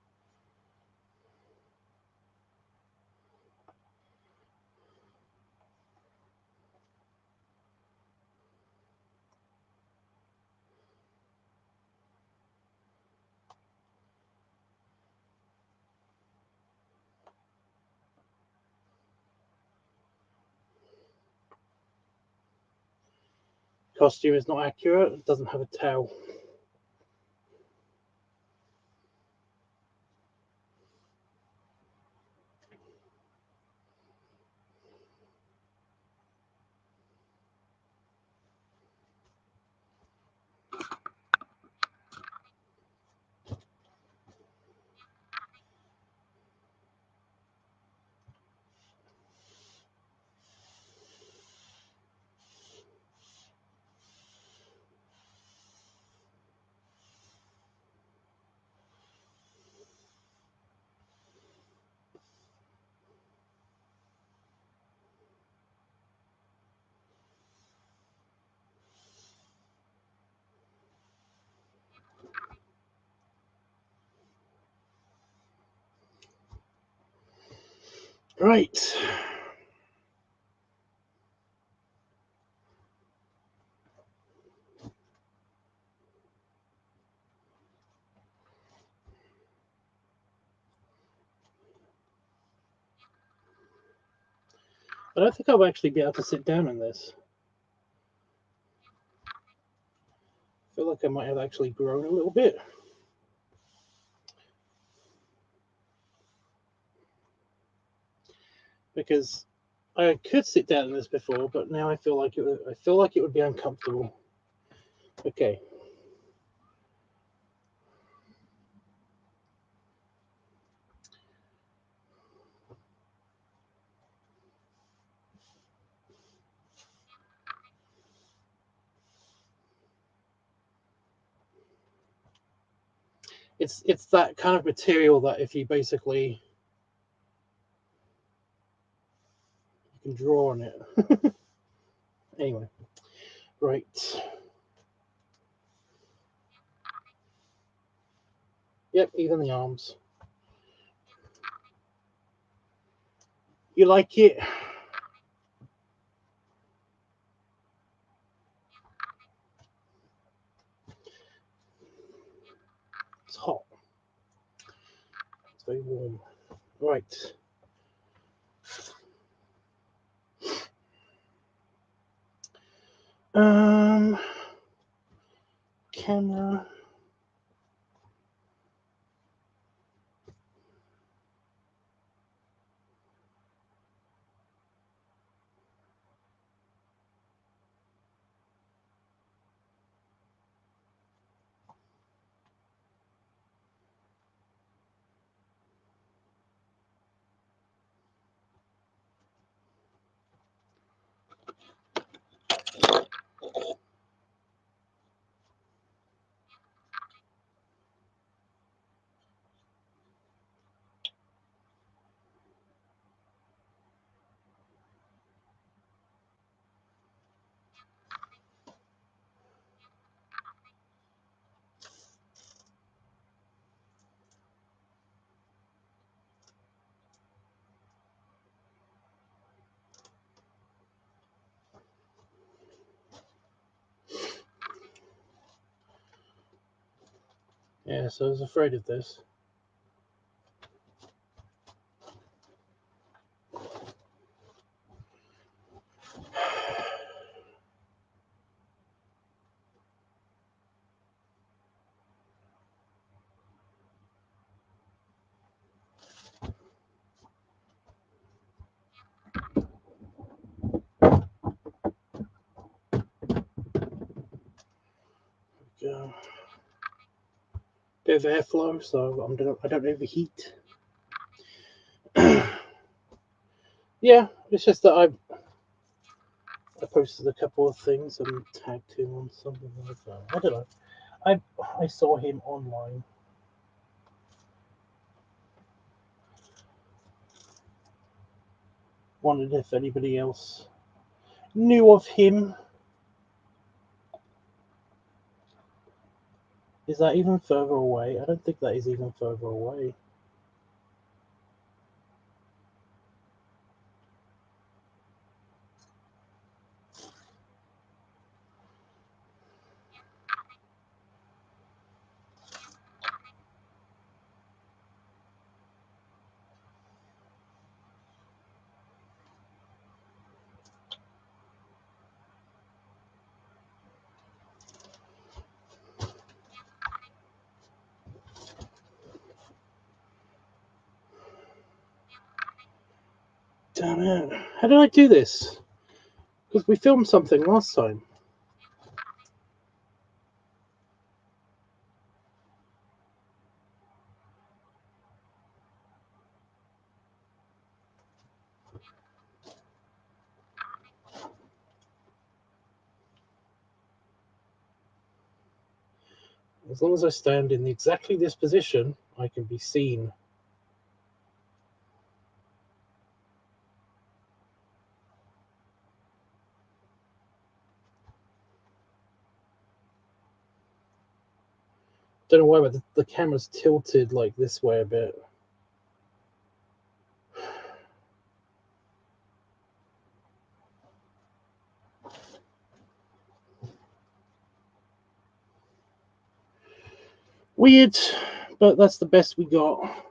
Costume is not accurate. It doesn't have a tail. Right. I don't think I'll actually be able to sit down in this. I feel like I might have actually grown a little bit. Because I could sit down in this before, but now I feel like it would be uncomfortable. Okay. it's that kind of material that if you basically you can draw on it. Anyway, right. Yep, even the arms. You like it? It's hot. It's very warm. Right. Camera. Yeah, so I was afraid of this. Go. Bit of airflow, so I don't overheat. Yeah, it's just that I posted a couple of things and tagged him on something like that. I don't know. I saw him online. Wondered if anybody else knew of him. Is that even further away? I don't think that is even further away. Damn it. How did I do this? Because we filmed something last time. As long as I stand in exactly this position, I can be seen. Don't know why, but the camera's tilted like this way a bit. Weird, but that's the best we got.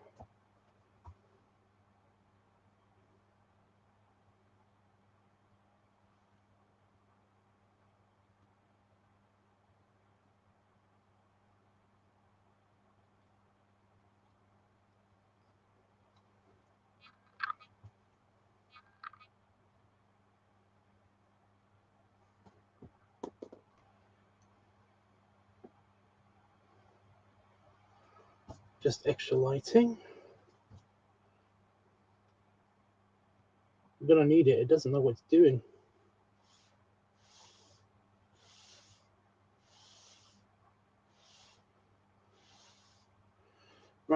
Just extra lighting. I'm gonna need it. It doesn't know what it's doing.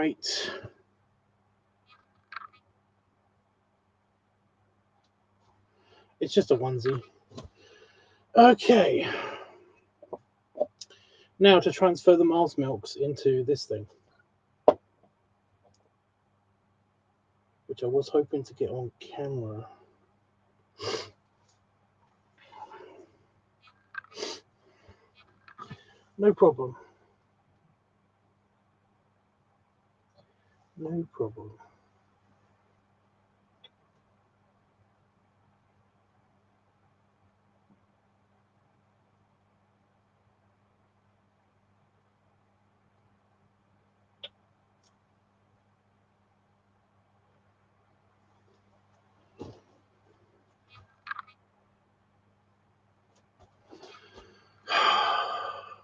Right. It's just a onesie. Okay. Now to transfer the Mars milks into this thing, which I was hoping to get on camera. No problem. No problem.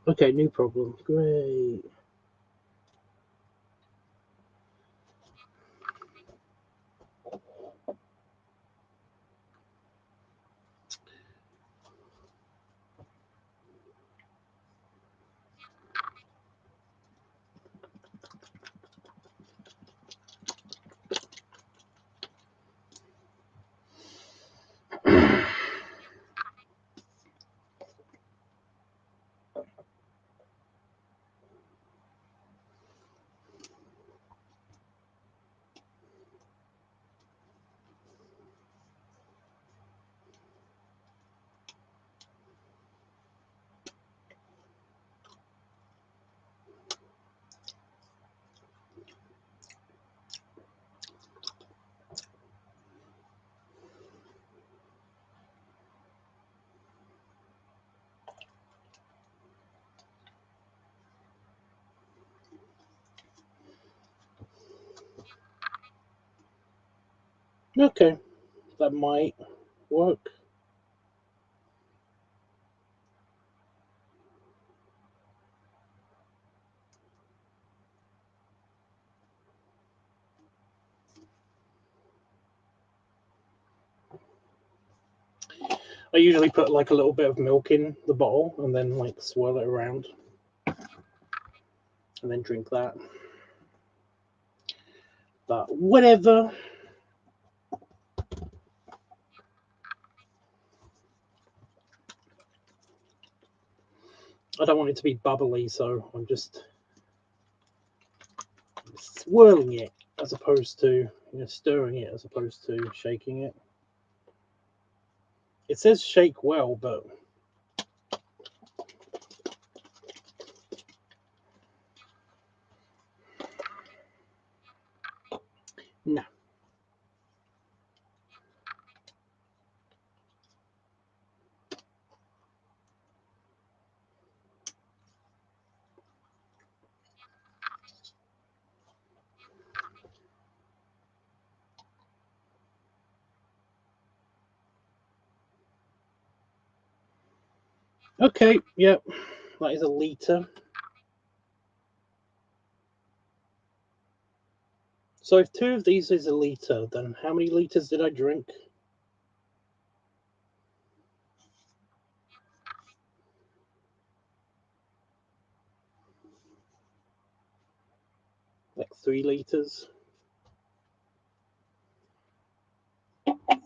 Okay, no problem. Great. Okay, that might work. I usually put like a little bit of milk in the bottle and then like swirl it around and then drink that. But whatever. I don't want it to be bubbly, so I'm just swirling it as opposed to stirring it as opposed to shaking it. It says shake well, but no. Okay, yep, that is a litre. So if 2 of these is a litre, then how many litres did I drink? Like 3 litres?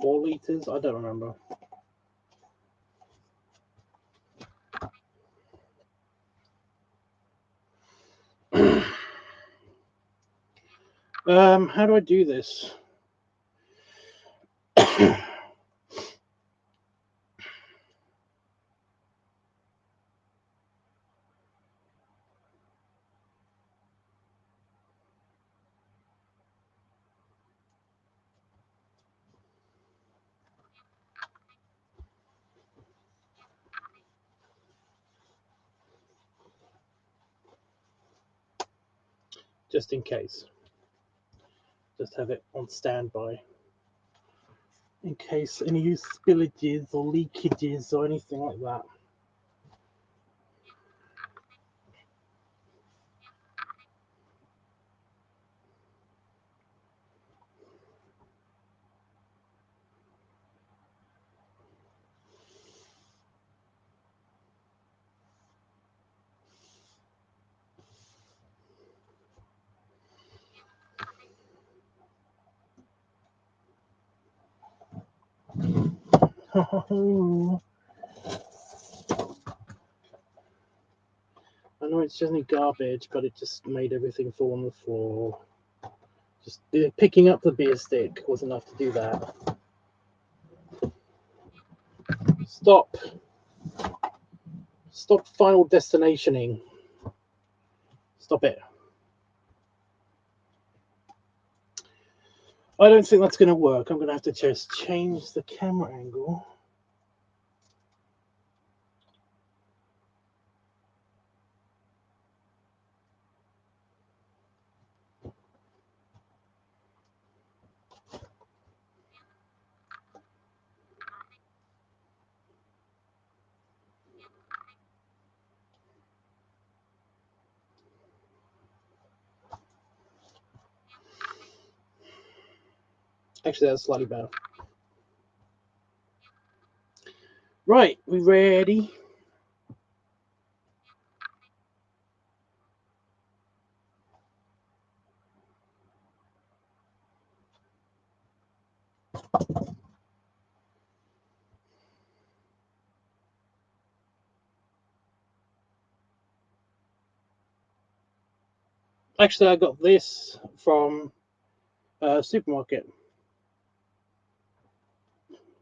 4 litres? I don't remember. How do I do this? Just in case. Just have it on standby. In case any spillages or leakages or anything like that. I know it's just garbage, but it just made everything fall on the floor. Just picking up the beer stick was enough to do that. Stop. Stop Final Destinationing. Stop it. I don't think that's going to work. I'm going to have to just change the camera angle. Actually, that's slightly better. Right, we ready? Actually, I got this from a supermarket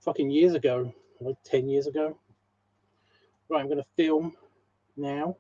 fucking years ago, like 10 years ago. Right, I'm going to film now.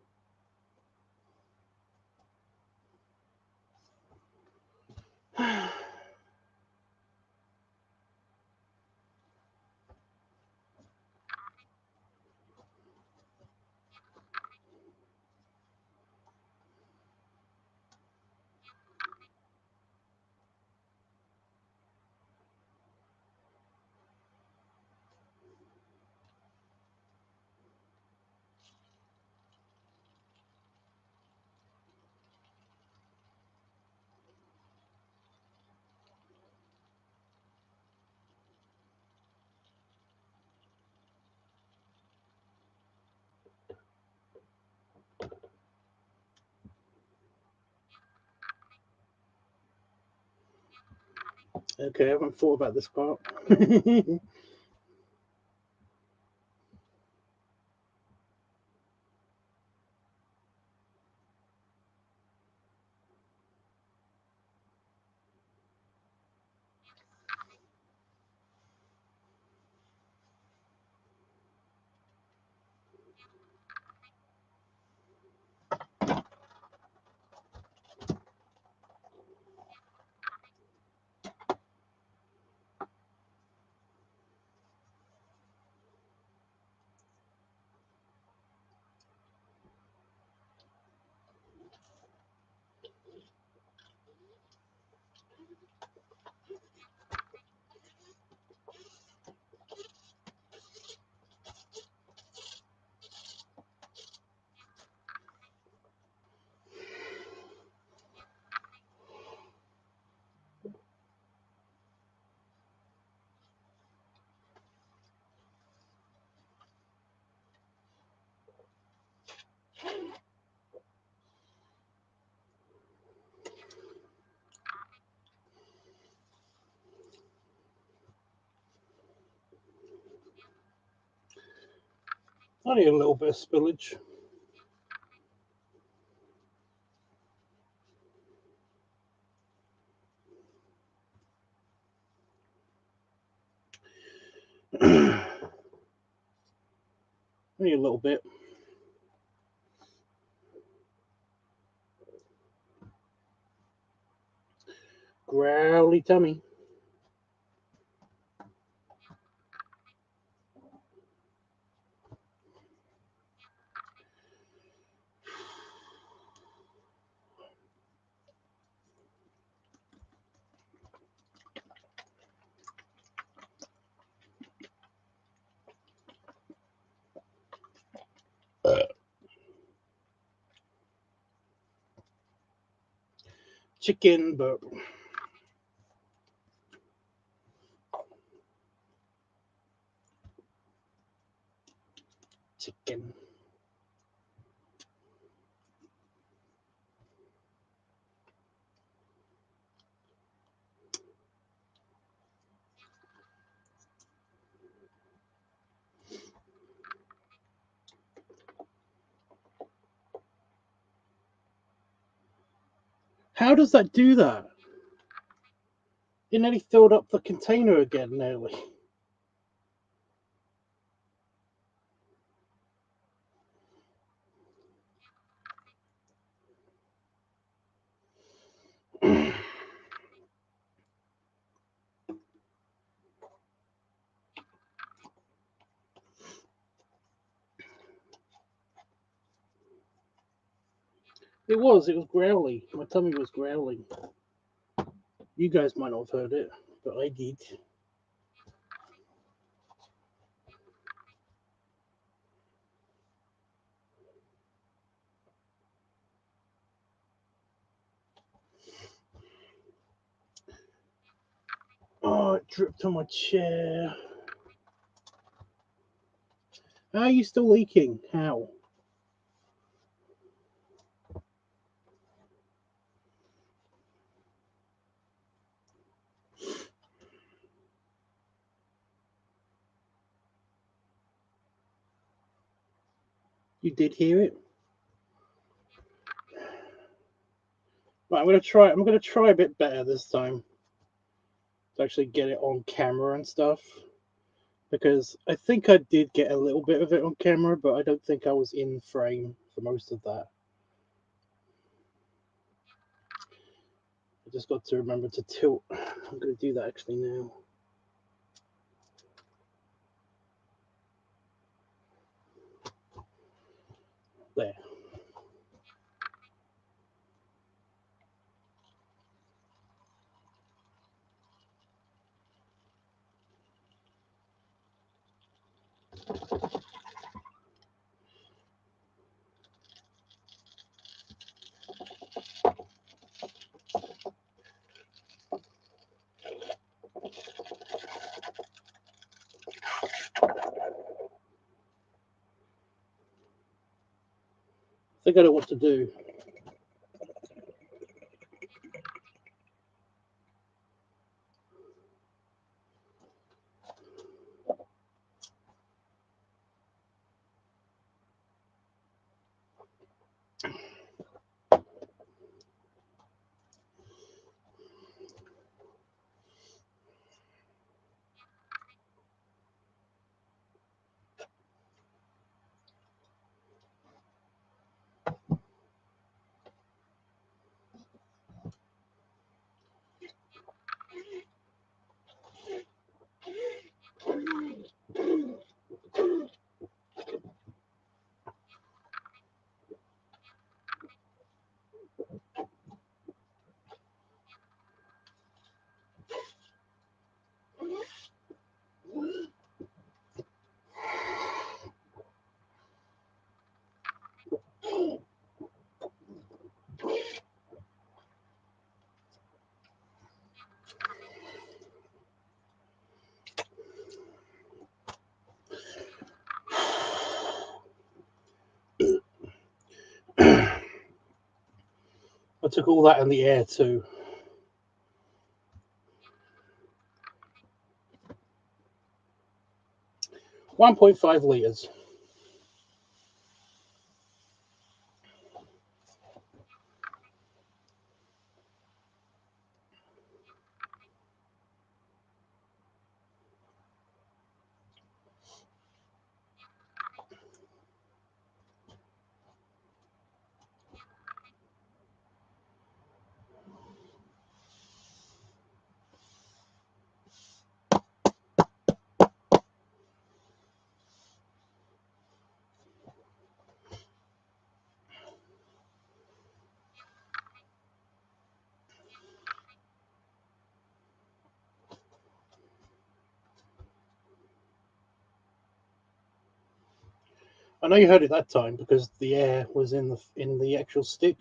Okay, I haven't thought about this part. Only a little bit of spillage. Only a little bit. Growly tummy. Chicken burp. Chicken. How does that do that? It nearly filled up the container again, nearly. It was growly. My tummy was growling. You guys might not have heard it, but I did. Oh, it dripped on my chair. How are you still leaking? How? You did hear it? Right, I'm gonna try a bit better this time to actually get it on camera and stuff. Because I think I did get a little bit of it on camera, but I don't think I was in frame for most of that. I just got to remember to tilt. I'm going to do that actually now. There. I think I know what to do. I took all that in the air too. $1.5 liters. I know you heard it that time because the air was in the actual stick.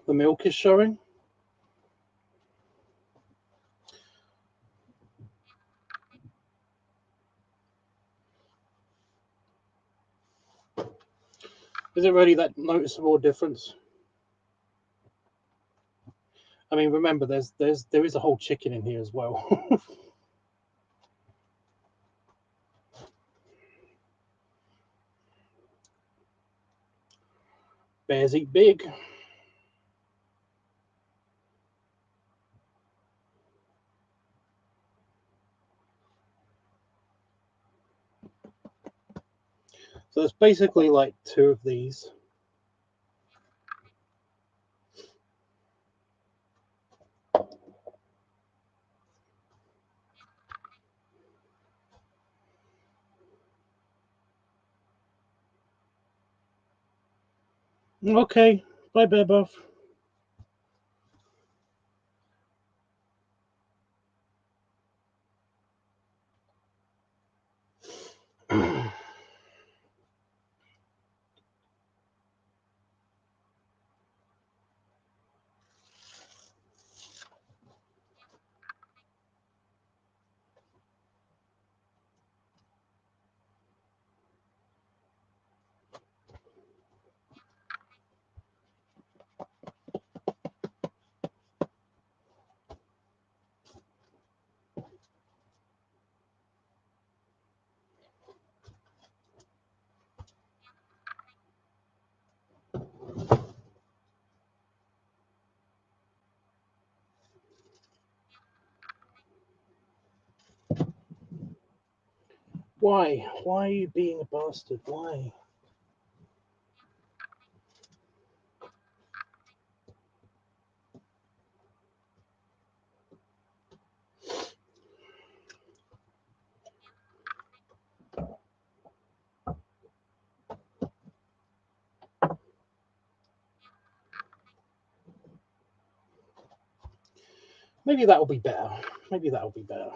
the milk is showing. Is it really that noticeable difference? I mean, remember, there is a whole chicken in here as well. Bears eat big. So it's basically like 2 of these. Okay, bye, Bear Buff. Why? Why are you being a bastard? Why? Maybe that'll be better. Maybe that'll be better.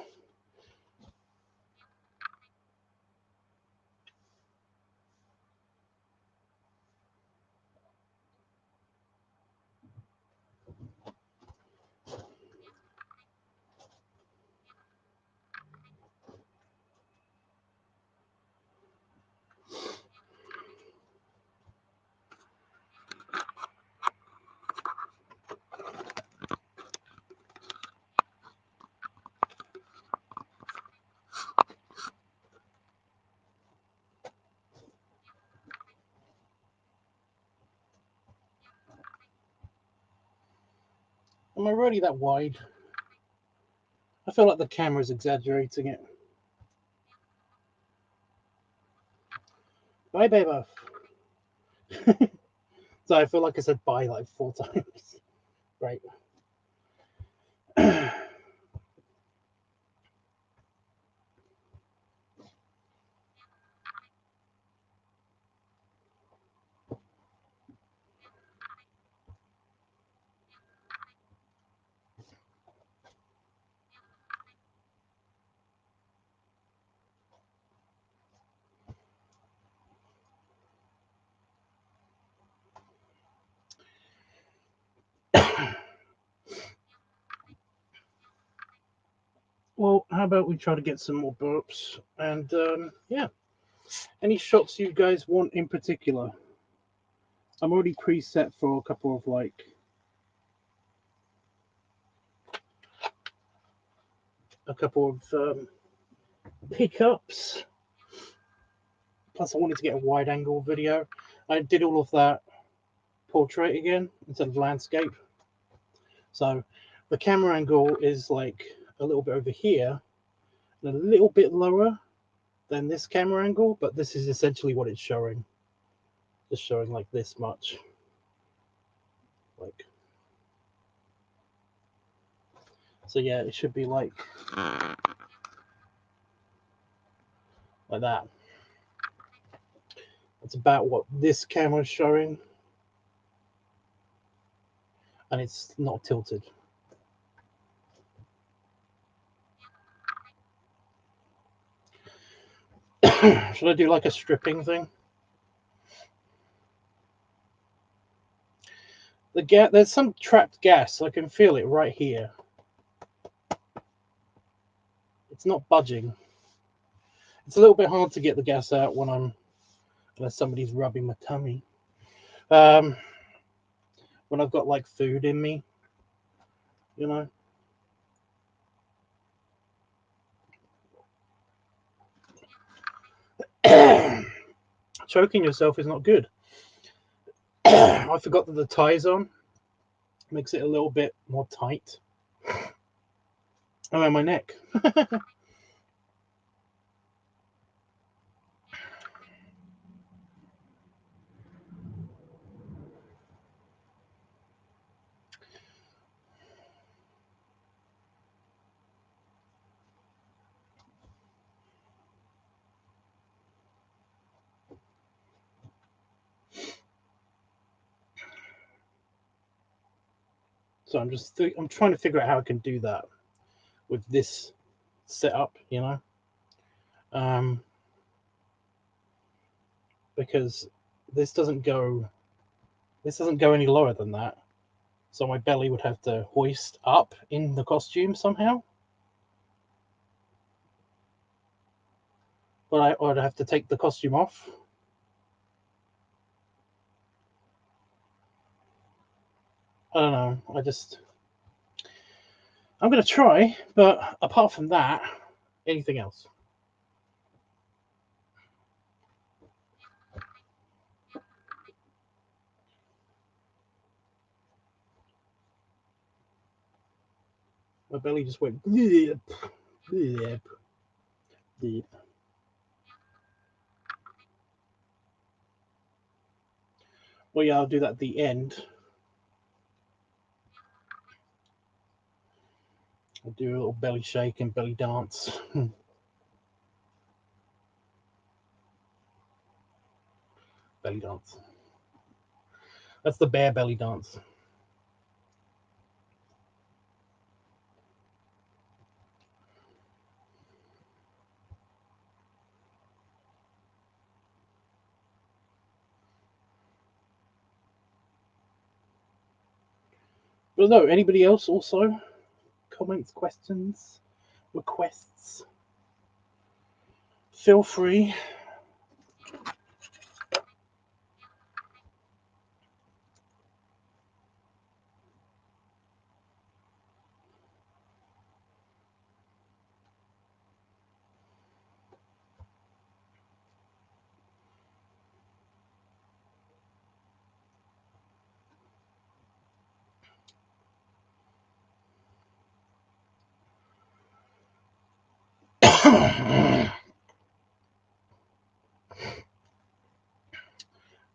Am I really that wide? I feel like the camera's exaggerating it. Bye, Bear Buff. So I feel like I said bye like 4 times. Right. Well, how about we try to get some more burps? And yeah, any shots you guys want in particular? I'm already preset for a couple of like pickups. Plus, I wanted to get a wide angle video. I did all of that portrait again instead of landscape. So the camera angle is like a little bit over here and a little bit lower than this camera angle, but this is essentially what it's showing. Just showing like this much. Like, so yeah, it should be like that. That's about what this camera is showing, and it's not tilted. Should I do like a stripping thing? The there's some trapped gas. I can feel it right here. It's not budging. It's a little bit hard to get the gas out unless somebody's rubbing my tummy. When I've got like food in me, you know. Choking yourself is not good. I forgot that the tie's on. Makes it a little bit more tight around my neck. So I'm trying to figure out how I can do that with this setup, you know, because this doesn't go any lower than that. So my belly would have to hoist up in the costume somehow. But I'd have to take the costume off. I don't know. I'm going to try, but apart from that, anything else? My belly just went blip, blip, blip. Well, yeah, I'll do that at the end. I'll do a little belly shake and belly dance. Belly dance. That's the bear belly dance. But no, anybody else also? Comments, questions, requests? Feel free.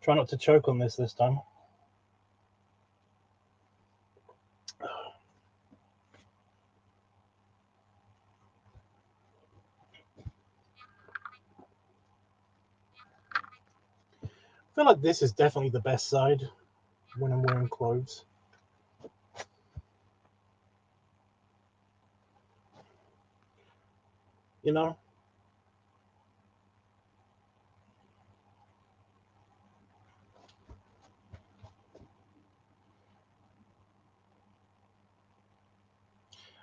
Try not to choke on this time. I feel like this is definitely the best side when I'm wearing clothes. You know?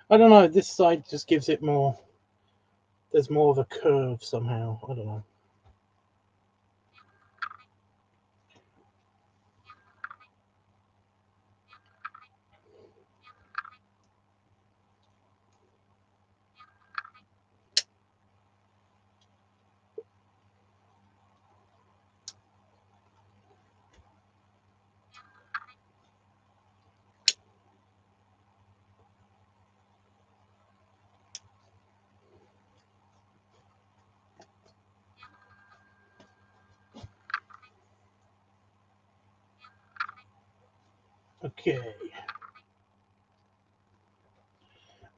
I don't know, this side just gives it more, there's more of a curve somehow. I don't know. Okay.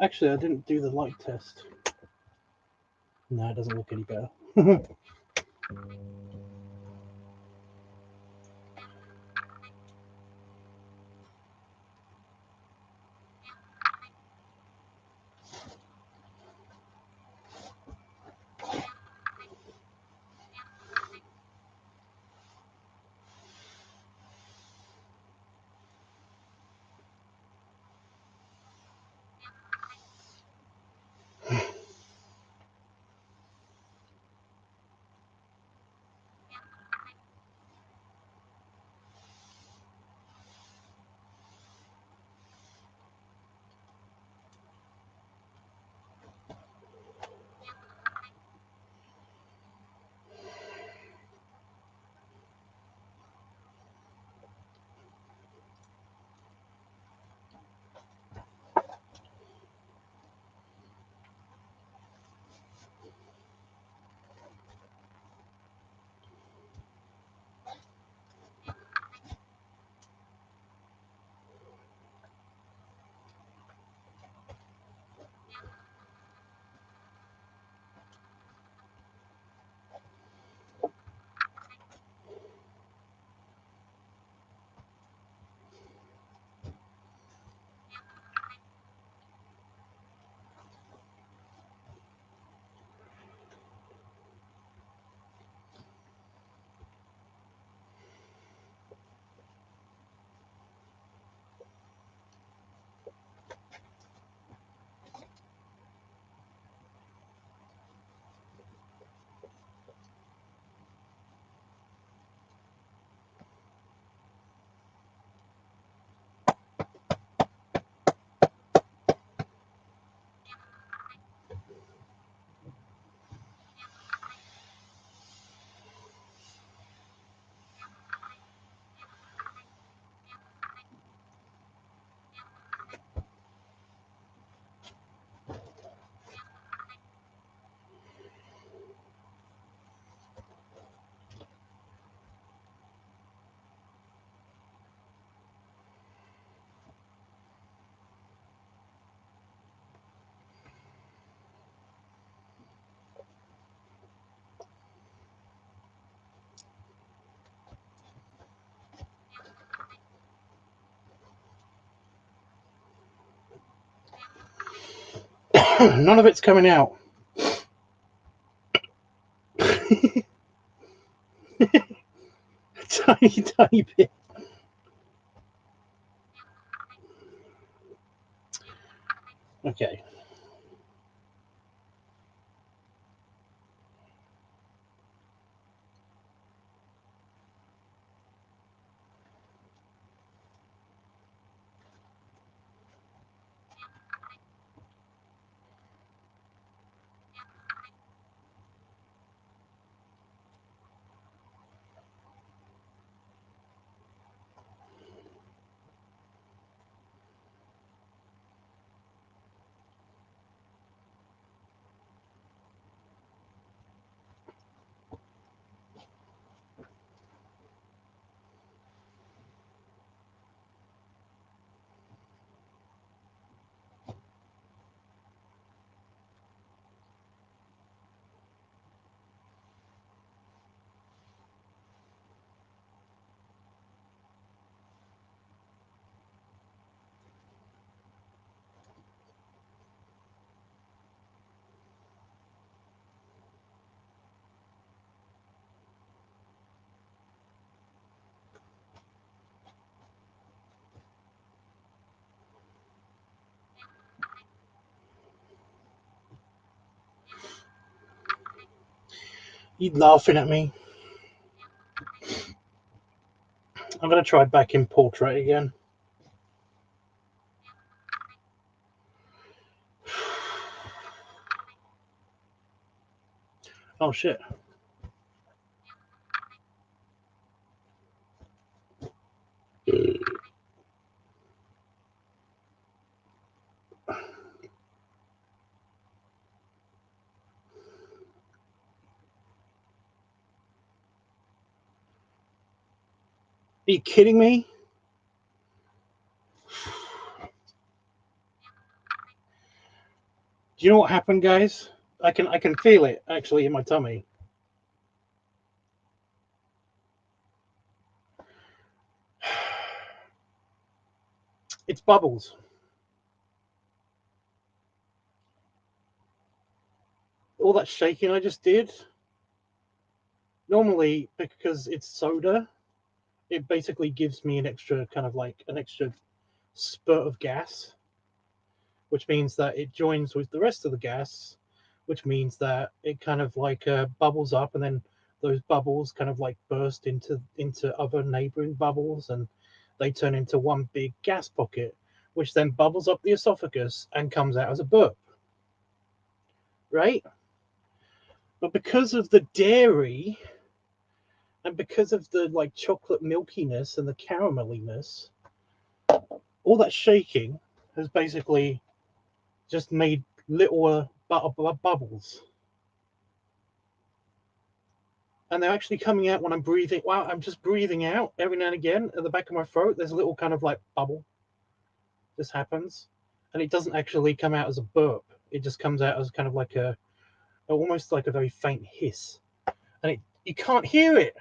Actually, I didn't do the light test. No, it doesn't look any better. None of it's coming out. Tiny bit. Okay. You laughing at me? I'm going to try back in portrait again. Oh shit. Are you kidding me? Do you know what happened, guys? I can feel it actually in my tummy. It's bubbles. All that shaking I just did. Normally, because it's soda, it basically gives me an extra kind of like an extra spurt of gas, which means that it joins with the rest of the gas, which means that it kind of like bubbles up, and then those bubbles kind of like burst into other neighboring bubbles, and they turn into one big gas pocket, which then bubbles up the esophagus and comes out as a burp, right? But because of the dairy and because of the like chocolate milkiness and the carameliness, all that shaking has basically just made little bubbles, and they're actually coming out when I'm breathing. Wow, I'm just breathing out every now and again at the back of my throat. There's a little kind of like bubble just happens, and it doesn't actually come out as a burp. It just comes out as kind of like a almost like a very faint hiss, and you can't hear it.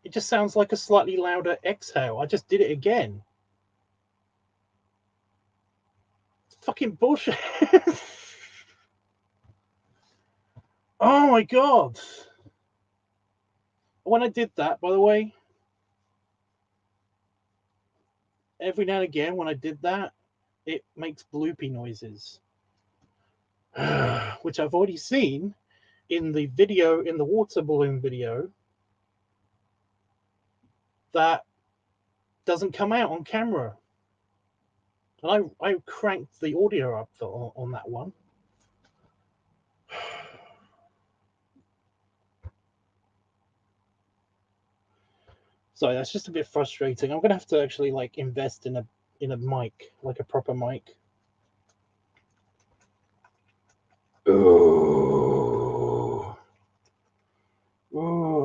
It just sounds like a slightly louder exhale. I just did it again. It's fucking bullshit. Oh my god. When I did that, by the way, every now and again when I did that, it makes bloopy noises, which I've already seen in the video, in the water balloon video, that doesn't come out on camera. And I cranked the audio up on that one. So that's just a bit frustrating. I'm gonna have to actually like invest in a mic, like a proper mic. Oh,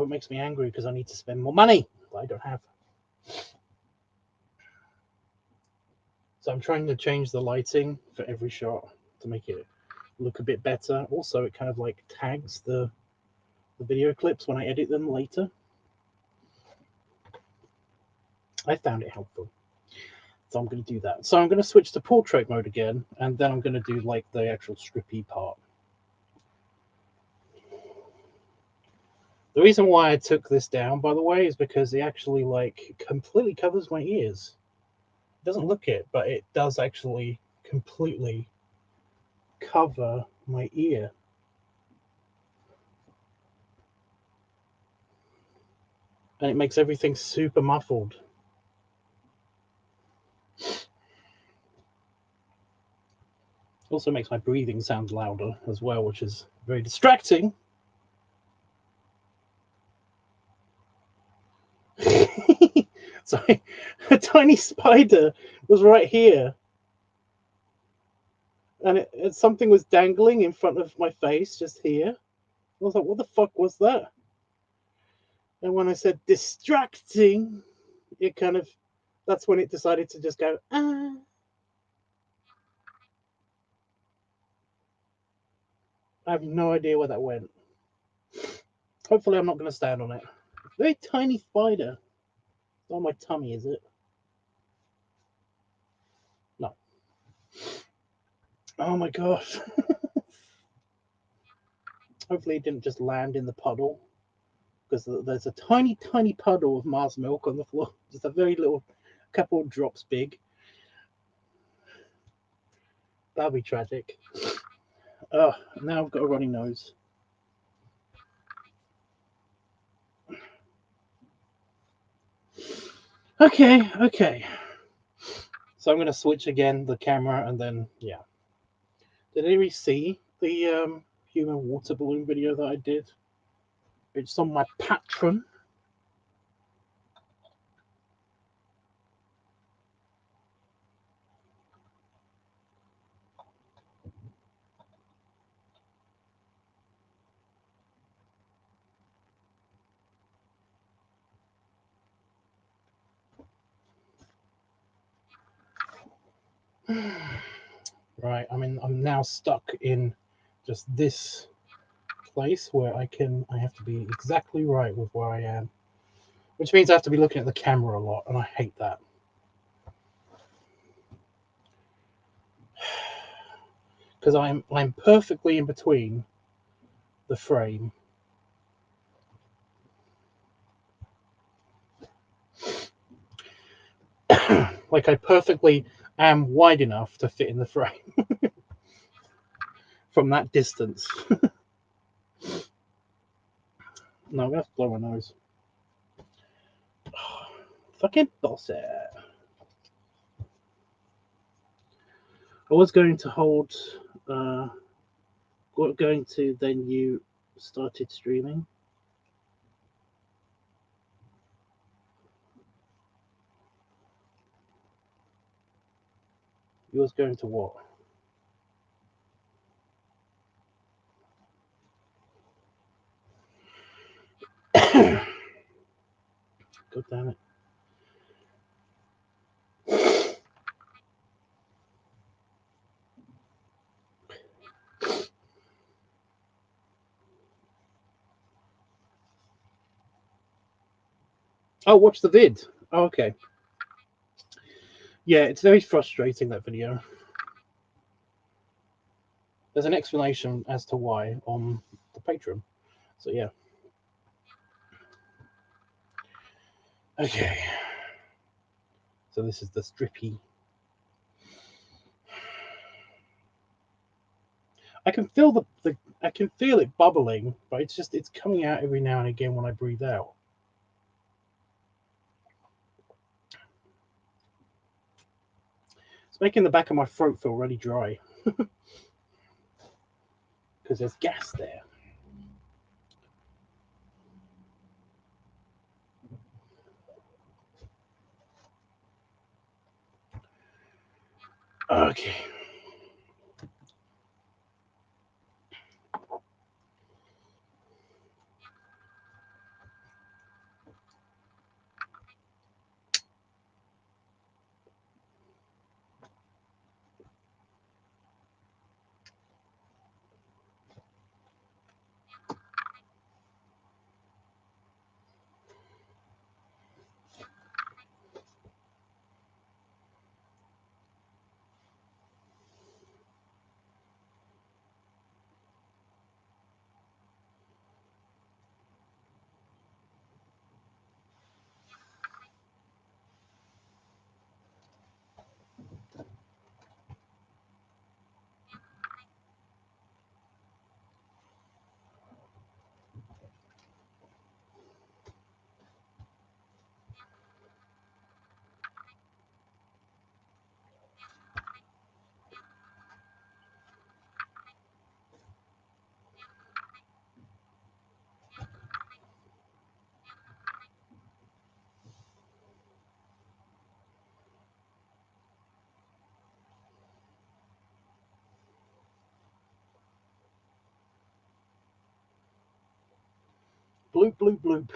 it makes me angry because I need to spend more money that I don't have. So I'm trying to change the lighting for every shot to make it look a bit better. Also, it kind of like tags the video clips when I edit them later. I found it helpful. So I'm going to do that. So I'm going to switch to portrait mode again, and then I'm going to do like the actual strippy part. The reason why I took this down, by the way, is because it actually like completely covers my ears. It doesn't look it, but it does actually completely cover my ear. And it makes everything super muffled. Also makes my breathing sound louder as well, which is very distracting. Sorry, a tiny spider was right here. And something was dangling in front of my face just here. I was like, what the fuck was that? And when I said distracting, it kind of, that's when it decided to just go, ah. I have no idea where that went. Hopefully I'm not going to stand on it. Very tiny spider. It's on my tummy, is it? No. Oh my gosh. Hopefully it didn't just land in the puddle, because there's a tiny, tiny puddle of Mars milk on the floor. Just a very little, couple of drops big. That'll be tragic. Oh, now I've got a runny nose. Okay. So I'm going to switch again the camera, and then, yeah. Did anybody see the human water balloon video that I did? It's on my Patreon. Right, I'm now stuck in just this place where I have to be exactly right with where I am, which means I have to be looking at the camera a lot, and I hate that. Because I'm perfectly in between the frame. Like, I perfectly am wide enough to fit in the frame from that distance. No, I'm gonna have to blow my nose. Fucking bullshit. I was going to hold, going to, then you started streaming. You was going to what? God damn it. Oh, watch the vid. Oh, okay. Yeah, it's very frustrating, that video. There's an explanation as to why on the Patreon. So, yeah. Okay. So this is the strippy. I can feel I can feel it bubbling, but it's coming out every now and again when I breathe out. It's making the back of my throat feel really dry. Because there's gas there. Okay. Bloop, bloop, bloop.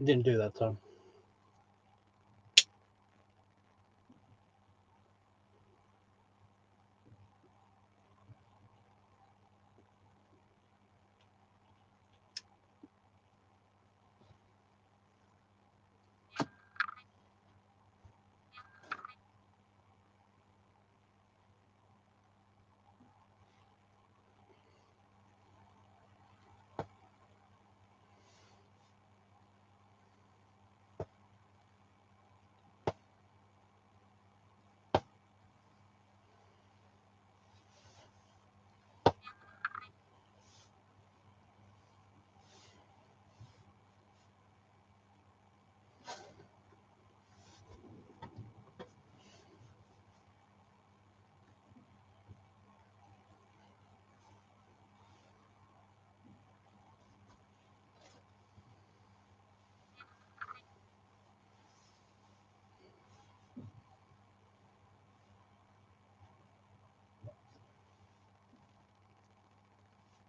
Didn't do that time.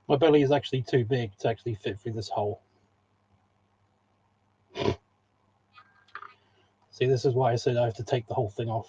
My belly is actually too big to actually fit through this hole. See, this is why I said I have to take the whole thing off.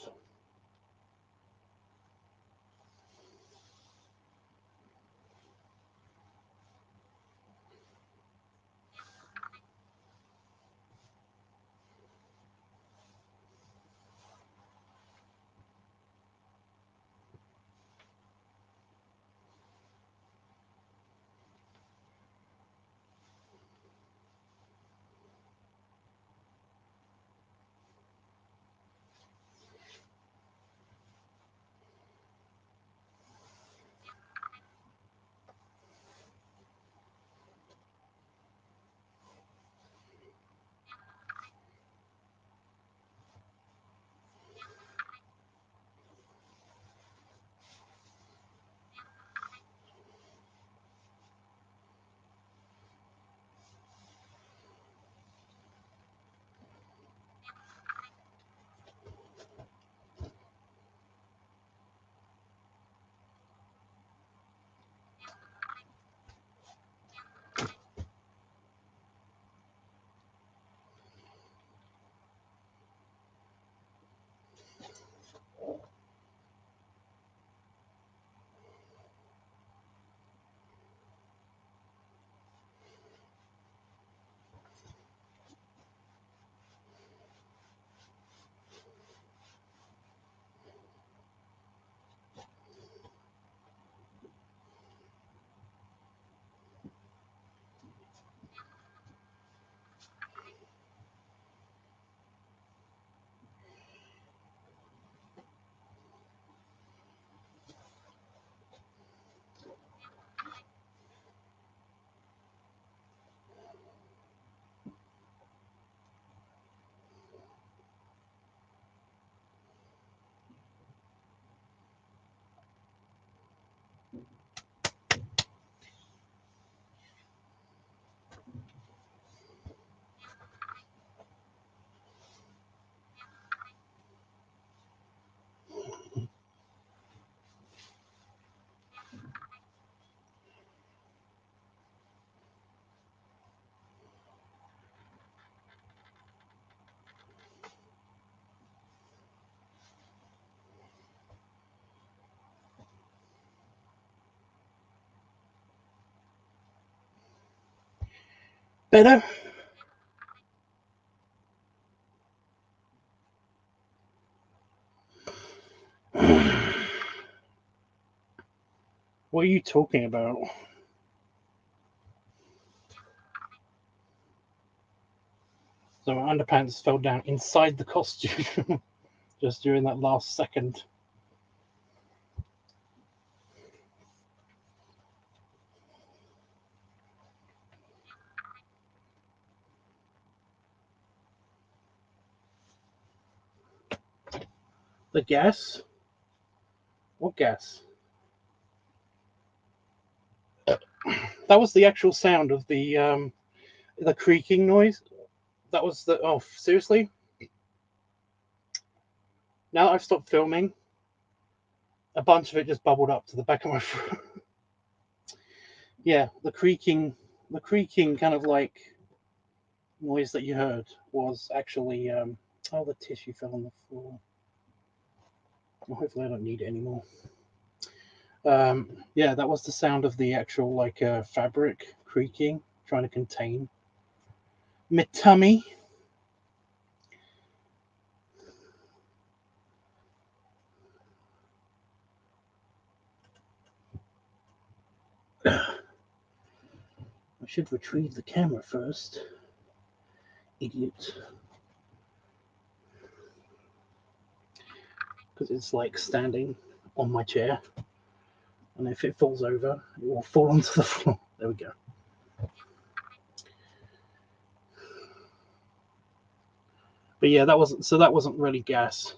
Better? What are you talking about? So my underpants fell down inside the costume just during that last second. The gas? What gas? That was the actual sound of the creaking noise. That was the... Oh, seriously? Now that I've stopped filming, a bunch of it just bubbled up to the back of my throat. Yeah, the creaking kind of like noise that you heard was actually... oh, the tissue fell on the floor. Well, hopefully I don't need it anymore. Yeah, that was the sound of the actual like fabric creaking, trying to contain my tummy. I should retrieve the camera first. Idiot. Because it's like standing on my chair. And if it falls over, it will fall onto the floor. There we go. But yeah, that wasn't really gas.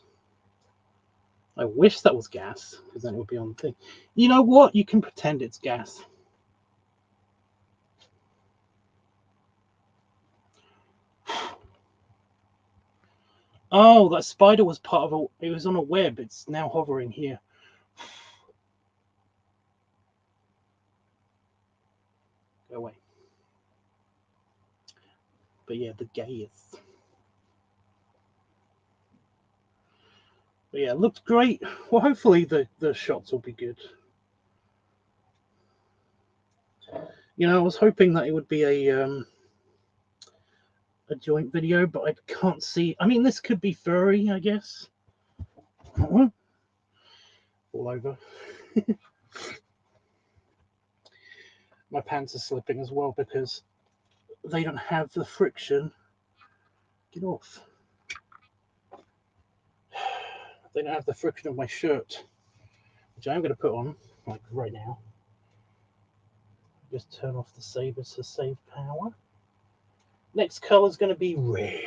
I wish that was gas, because then it would be on the thing. You know what? You can pretend it's gas. Oh, that spider was part of it was on a web. It's now hovering here. Go away. But yeah, the gayest. But yeah, it looked great. Well, hopefully the shots will be good. You know, I was hoping that it would be a joint video, but I can't see. I mean, this could be furry, I guess. All over. My pants are slipping as well because they don't have the friction. Get off. They don't have the friction of my shirt, which I'm going to put on, like right now. Just turn off the sabers to save power. Next color is going to be red.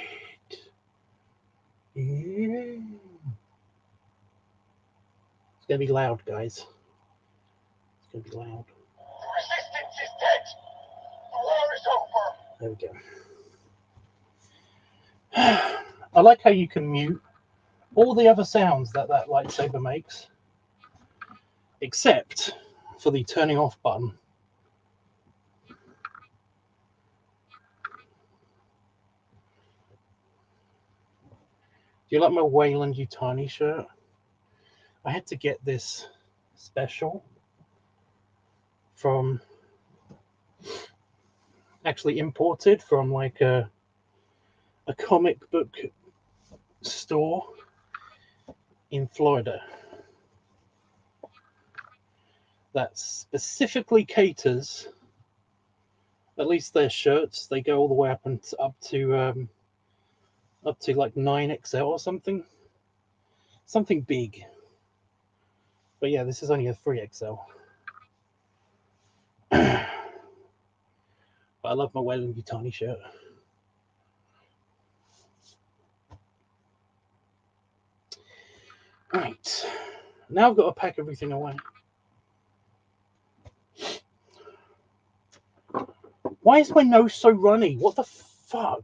Yeah. It's going to be loud, guys. It's going to be loud. Resistance is dead. The war is over. There we go. I like how you can mute all the other sounds that lightsaber makes, except for the turning off button. Do you like my Wayland Yutani shirt? I had to get this special from, actually imported from like a comic book store in Florida that specifically caters, at least their shirts, they go all the way up to like 9XL or something big. But yeah, this is only a 3XL. But I love my Wayland Yutani shirt. Right, now I've got to pack everything away. Why is my nose so runny? What the fuck?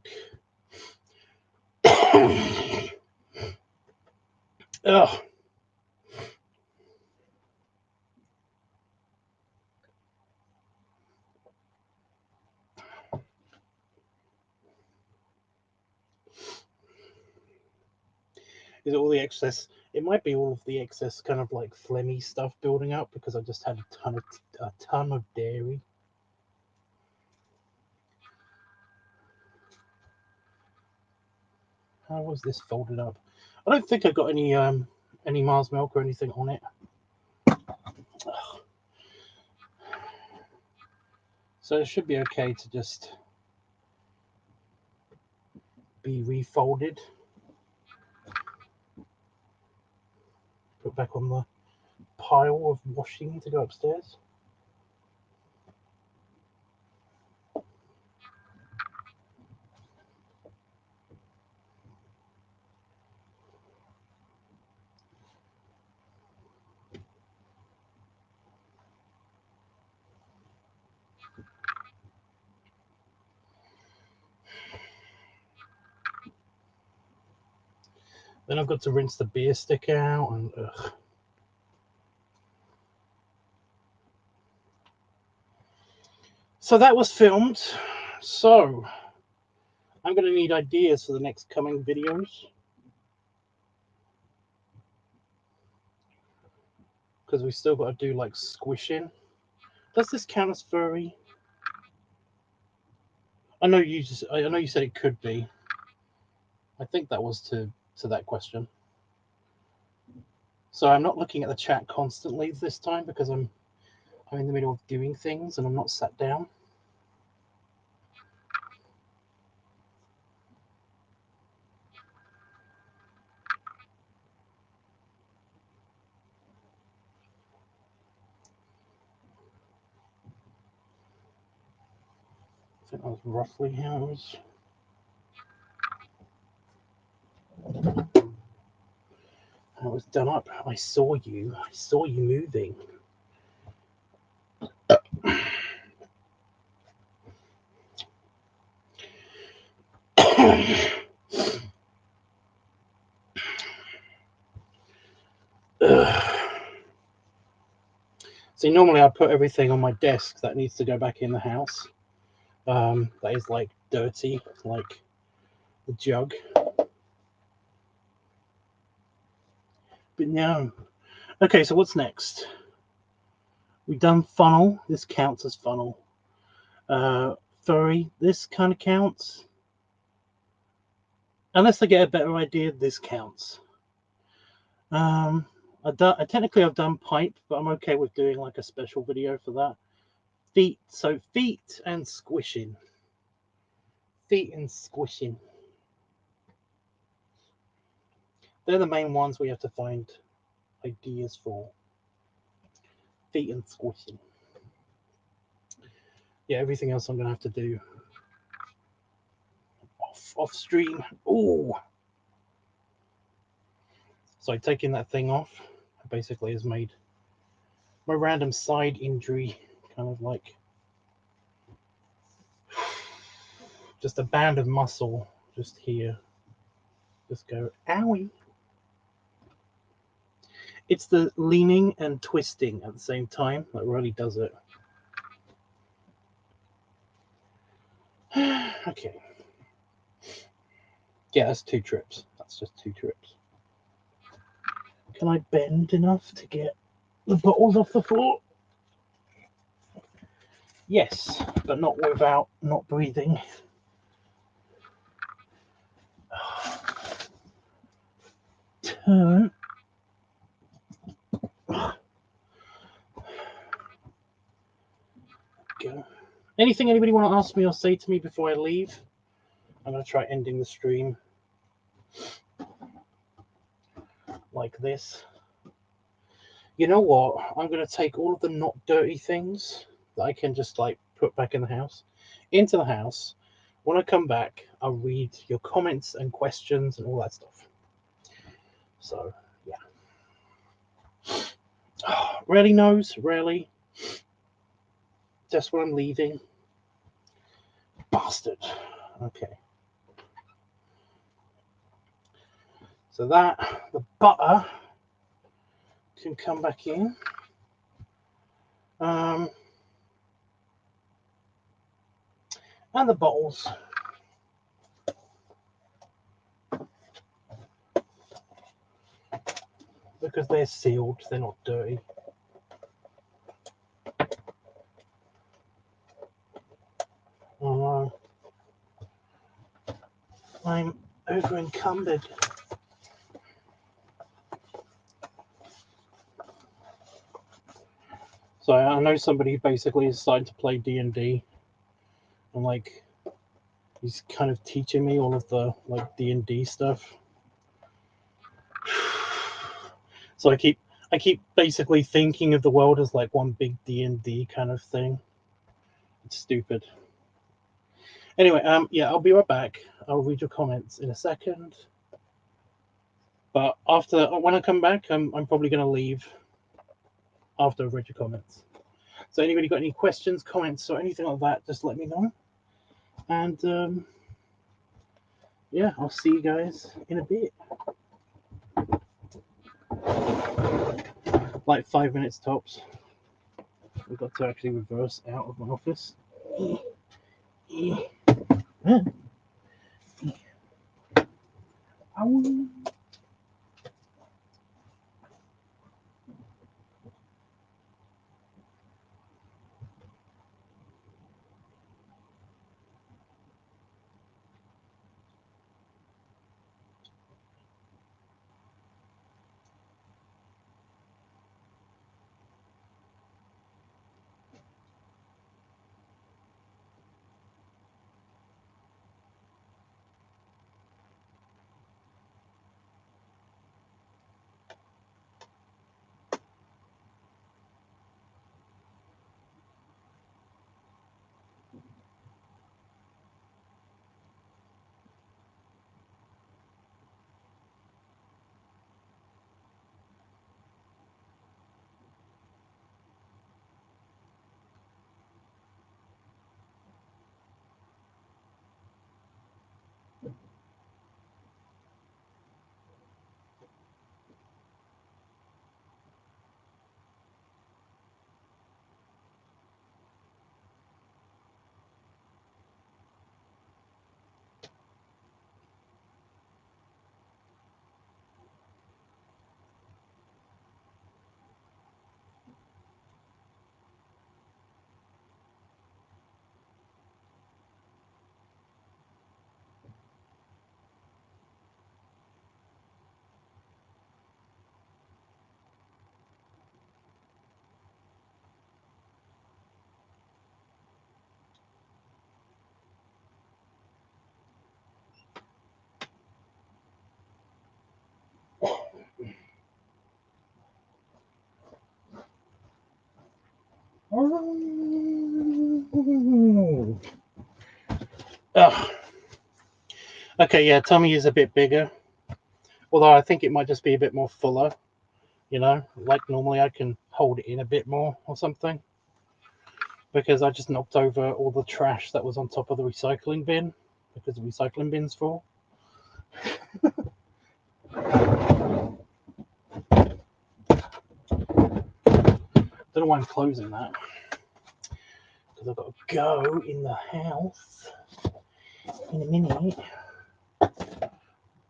Ugh. Is it all the excess? It might be all of the excess kind of like phlegmy stuff building up because I just had a ton of dairy. How was this folded up? I don't think I got any Mars milk or anything on it. Ugh. So it should be okay to just be refolded. Put back on the pile of washing to go upstairs. Then I've got to rinse the beer stick out, and ugh. So that was filmed. So I'm going to need ideas for the next coming videos, because we still got to do like squishing. Does this count as furry? I know you said it could be. I think that was to that question. So I'm not looking at the chat constantly this time because I'm in the middle of doing things and I'm not sat down. I think that was roughly how it was. How it was done up. I saw you moving. See, normally I put everything on my desk that needs to go back in the house. That is like dirty, like the jug. But no. Okay, so what's next? We've done funnel. This counts as funnel. Furry. This kind of counts. Unless I get a better idea, this counts. Technically I've done pipe, but I'm okay with doing like a special video for that. Feet. So feet and squishing. Feet and squishing. They're the main ones we have to find ideas for. Feet and squishing. Yeah, everything else I'm gonna have to do off stream. Ooh. So taking that thing off basically has made my random side injury kind of like just a band of muscle just here. Just go, owie. It's the leaning and twisting at the same time that really does it. Okay. Yeah, that's 2 trips. That's just 2 trips. Can I bend enough to get the bottles off the floor? Yes, but not without not breathing. Turn. Go. Anything anybody want to ask me or say to me before I leave? I'm going to try ending the stream like this. You know what? I'm going to take all of the not dirty things that I can just like put back in the house into the house. When I come back, I'll read your comments and questions and all that stuff. So, yeah. Rarely knows, rarely. Just when I'm leaving. Bastard. Okay. So that, the butter can come back in. And the bottles. Because they're sealed, they're not dirty. Oh no. I'm over encumbered. So I know somebody basically is starting to play D&D, and like he's kind of teaching me all of the like D&D stuff. So I keep basically thinking of the world as like one big D&D kind of thing. It's stupid. Anyway, yeah, I'll be right back. I'll read your comments in a second. But when I come back, I'm probably going to leave after I've read your comments. So anybody got any questions, comments, or anything like that, just let me know. And yeah, I'll see you guys in a bit. Like 5 minutes tops. We've got to actually reverse out of my office. Ow. Ugh. Okay, yeah, tummy is a bit bigger. Although I think it might just be a bit more fuller. You know, like normally I can hold it in a bit more or something. Because I just knocked over all the trash that was on top of the recycling bin. Because the recycling bin's full. Don't know why I'm closing that. Because I've got to go in the house in a minute.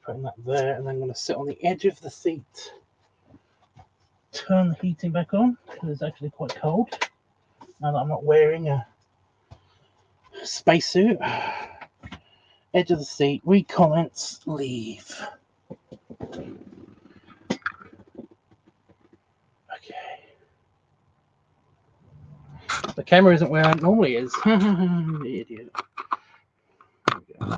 Putting that there, and then I'm going to sit on the edge of the seat. Turn the heating back on because it's actually quite cold. Now that I'm not wearing a spacesuit. Edge of the seat, read comments, leave. Okay. The camera isn't where it normally is. The idiot. There we go.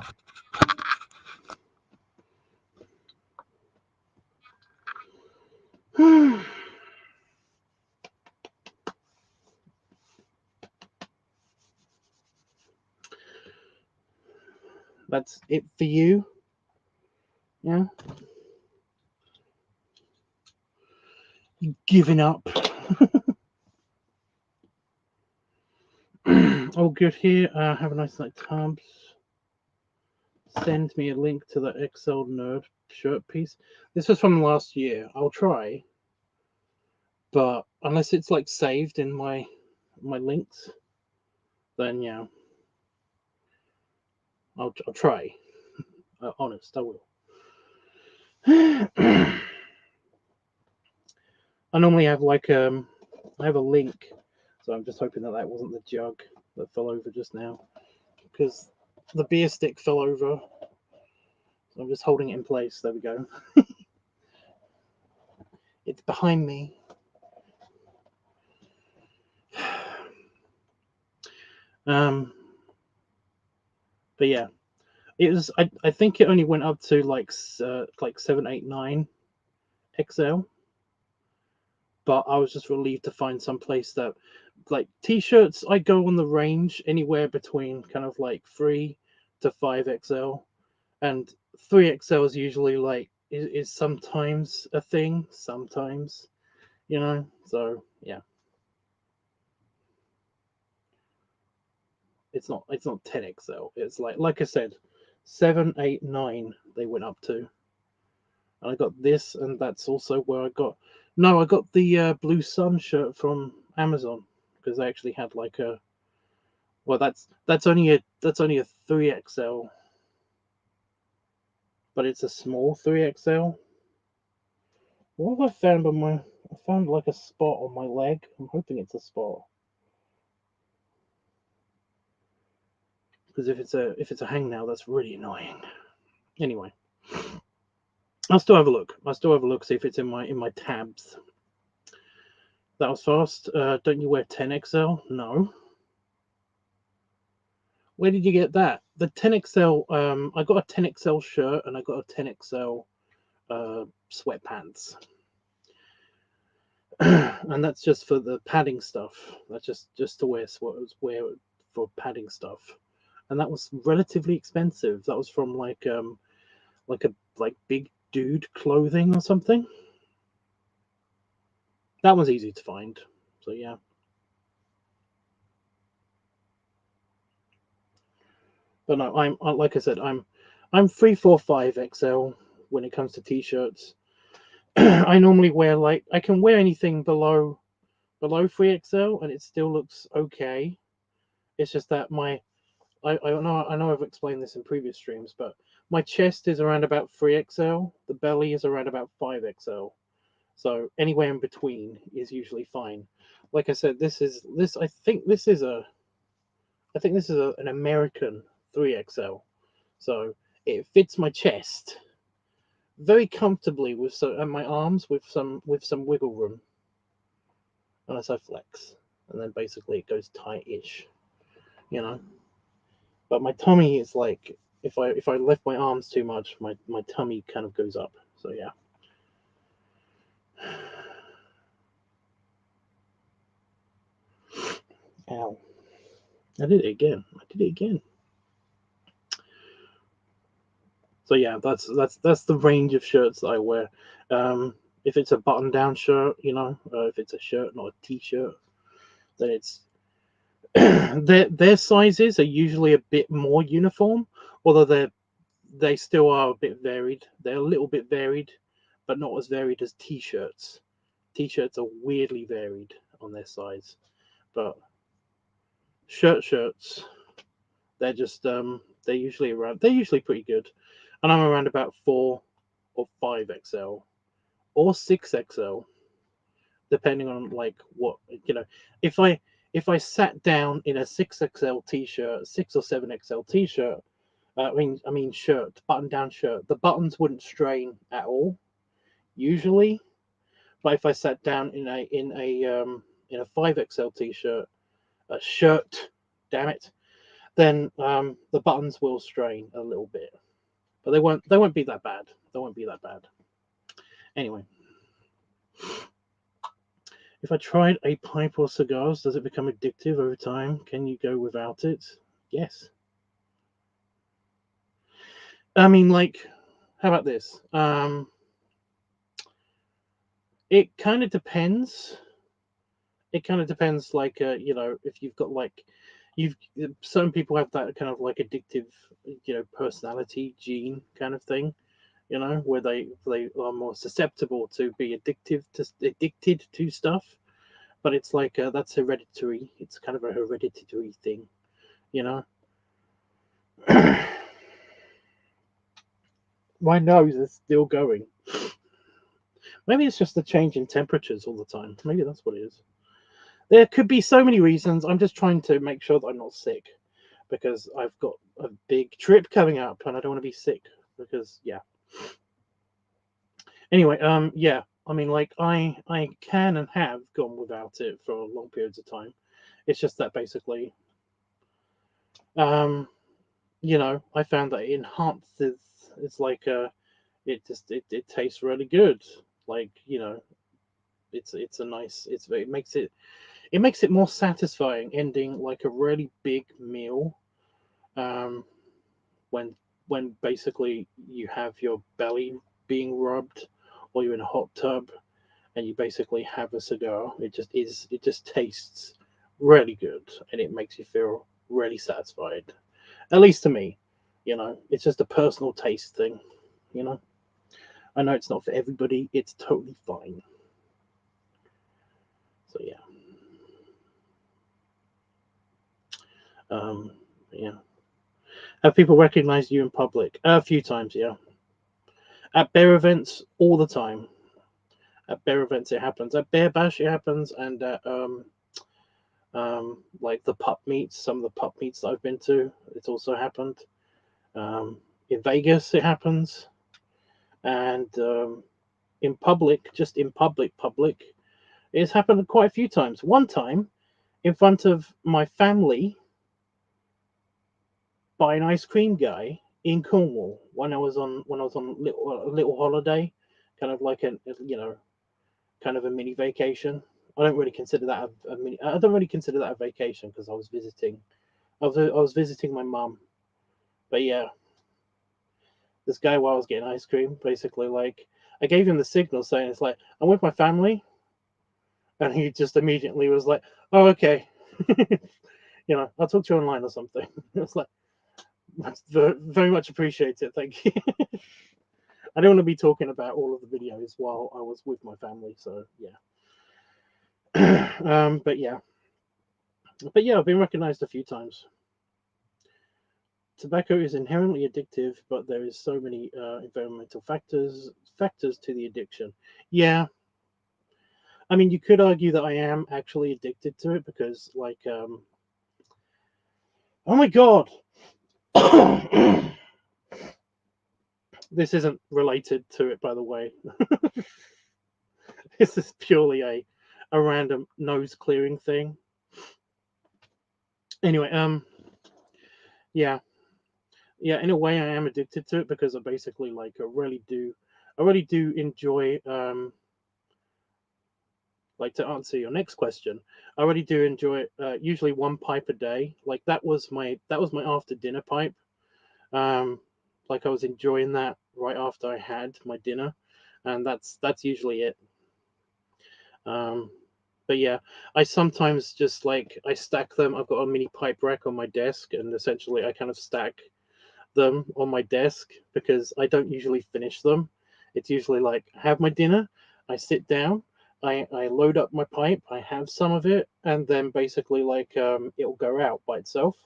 That's it for you. Yeah. Giving up. All good here. Have a nice night, Tubbs. Send me a link to the XL Nerd shirt piece. This was from last year. I'll try. But unless it's like saved in my links, then yeah. I'll try. Honest, I will. I normally have like I have a link, so I'm just hoping that wasn't the jug that fell over just now, because the beer stick fell over. So I'm just holding it in place. There we go. It's behind me. But yeah, it was. I think it only went up to like 789 XL. But I was just relieved to find some place that, like, t-shirts, I go on the range anywhere between kind of like 3 to 5XL, and 3XL is usually like is sometimes a thing, sometimes, you know. So yeah, it's not 10XL. It's like I said, 7, 8, 9 they went up to. And I got this, and that's also where I got. No, I got the Blue Sun shirt from Amazon because they actually had like a. Well, that's only a 3XL, but it's a small 3XL. What have I found on my? I found like a spot on my leg. I'm hoping it's a spot. Because if it's a hangnail, that's really annoying. Anyway, I'll still have a look. See if it's in my tabs. That was fast. Don't you wear 10XL? No. Where did you get that? The 10XL. I got a 10XL shirt and I got a 10XL sweatpants. And that's just for the padding stuff. That's just to wear for padding stuff. And that was relatively expensive. That was from like big dude clothing or something. That was easy to find. So yeah. But no, I'm like I said, I'm 345XL when it comes to t-shirts. I normally wear I can wear anything below 3XL and it still looks okay. It's just that I know I've explained this in previous streams, but my chest is around about 3XL, the belly is around about 5XL. So anywhere in between is usually fine. Like I said, I think this is an American 3XL. So it fits my chest very comfortably and my arms with some wiggle room unless I flex, and then basically it goes tight-ish, you know. But my tummy is like if I lift my arms too much, my tummy kind of goes up. So yeah. Ow! I did it again. So yeah, that's the range of shirts that I wear. If it's a button-down shirt, if it's a shirt, not a t-shirt, then it's their sizes are usually a bit more uniform, although they still are a bit varied. They're a little bit varied, but not as varied as t-shirts. T-shirts are weirdly varied on their size, but shirts, they're just they're usually pretty good, and I'm around about 4 or 5XL or 6XL, depending on like what If I sat down in a 6XL t-shirt, 6 or 7XL t-shirt, I mean shirt, button-down shirt, the buttons wouldn't strain at all usually. But if I sat down in a 5XL t-shirt, a shirt, damn it, then the buttons will strain a little bit, but they won't be that bad. Anyway, if I tried a pipe or cigars, does it become addictive over time? Can you go without it? Yes. I mean, like, how about this? It kind of depends. Like, if you've got like, some people have that kind of like addictive, personality gene kind of thing, where they are more susceptible to be addicted to stuff. But it's like that's hereditary. It's kind of a hereditary thing, you know. My nose is still going. Maybe it's just the change in temperatures all the time. Maybe that's what it is. There could be so many reasons. I'm just trying to make sure that I'm not sick because I've got a big trip coming up and I don't want to be sick because yeah. Anyway, yeah. I mean, like I can and have gone without it for long periods of time. It's just that basically, I found that it enhances. It's like it tastes really good. Like it's a nice. It makes it more satisfying ending like a really big meal. When basically you have your belly being rubbed, or you're in a hot tub, and you basically have a cigar. It just tastes really good, and it makes you feel really satisfied. At least to me, it's just a personal taste thing, I know it's not for everybody. It's totally fine. So yeah. Yeah. Have people recognized you in public? A few times, yeah. At bear events, all the time. At bear events, it happens. At Bear Bash, it happens, and at like the pup meets, some of the pup meets that I've been to, it's also happened. In Vegas, it happens, and in public, just in public, it's happened quite a few times. One time, in front of my family, by an ice cream guy in Cornwall when I was on a little holiday, kind of like kind of a mini vacation. I don't really consider that a mini. I don't really consider that a vacation because I was visiting. I was visiting my mum, but yeah, this guy while I was getting ice cream, basically like I gave him the signal saying it's like I'm with my family, and he just immediately was like, "Oh, okay, I'll talk to you online or something." It's like very much appreciate it, thank you. I don't want to be talking about all of the videos while I was with my family, so yeah. But yeah, I've been recognized a few times. Tobacco is inherently addictive, but there is so many environmental factors to the addiction. Yeah, I mean, you could argue that I am actually addicted to it because, like, oh my god, this isn't related to it, by the way. This is purely a random nose clearing thing. Anyway, yeah, yeah. In a way, I am addicted to it because I basically like I really do enjoy like to answer your next question. I really do enjoy usually one pipe a day. Like that was my after dinner pipe. Um, like I was enjoying that right after I had my dinner, and that's usually it. Um, but yeah, I sometimes just like I stack them. I've got a mini pipe rack on my desk, and essentially I kind of stack them on my desk because I don't usually finish them. It's usually like I have my dinner, I sit down, I load up my pipe, I have some of it, and then basically like it'll go out by itself.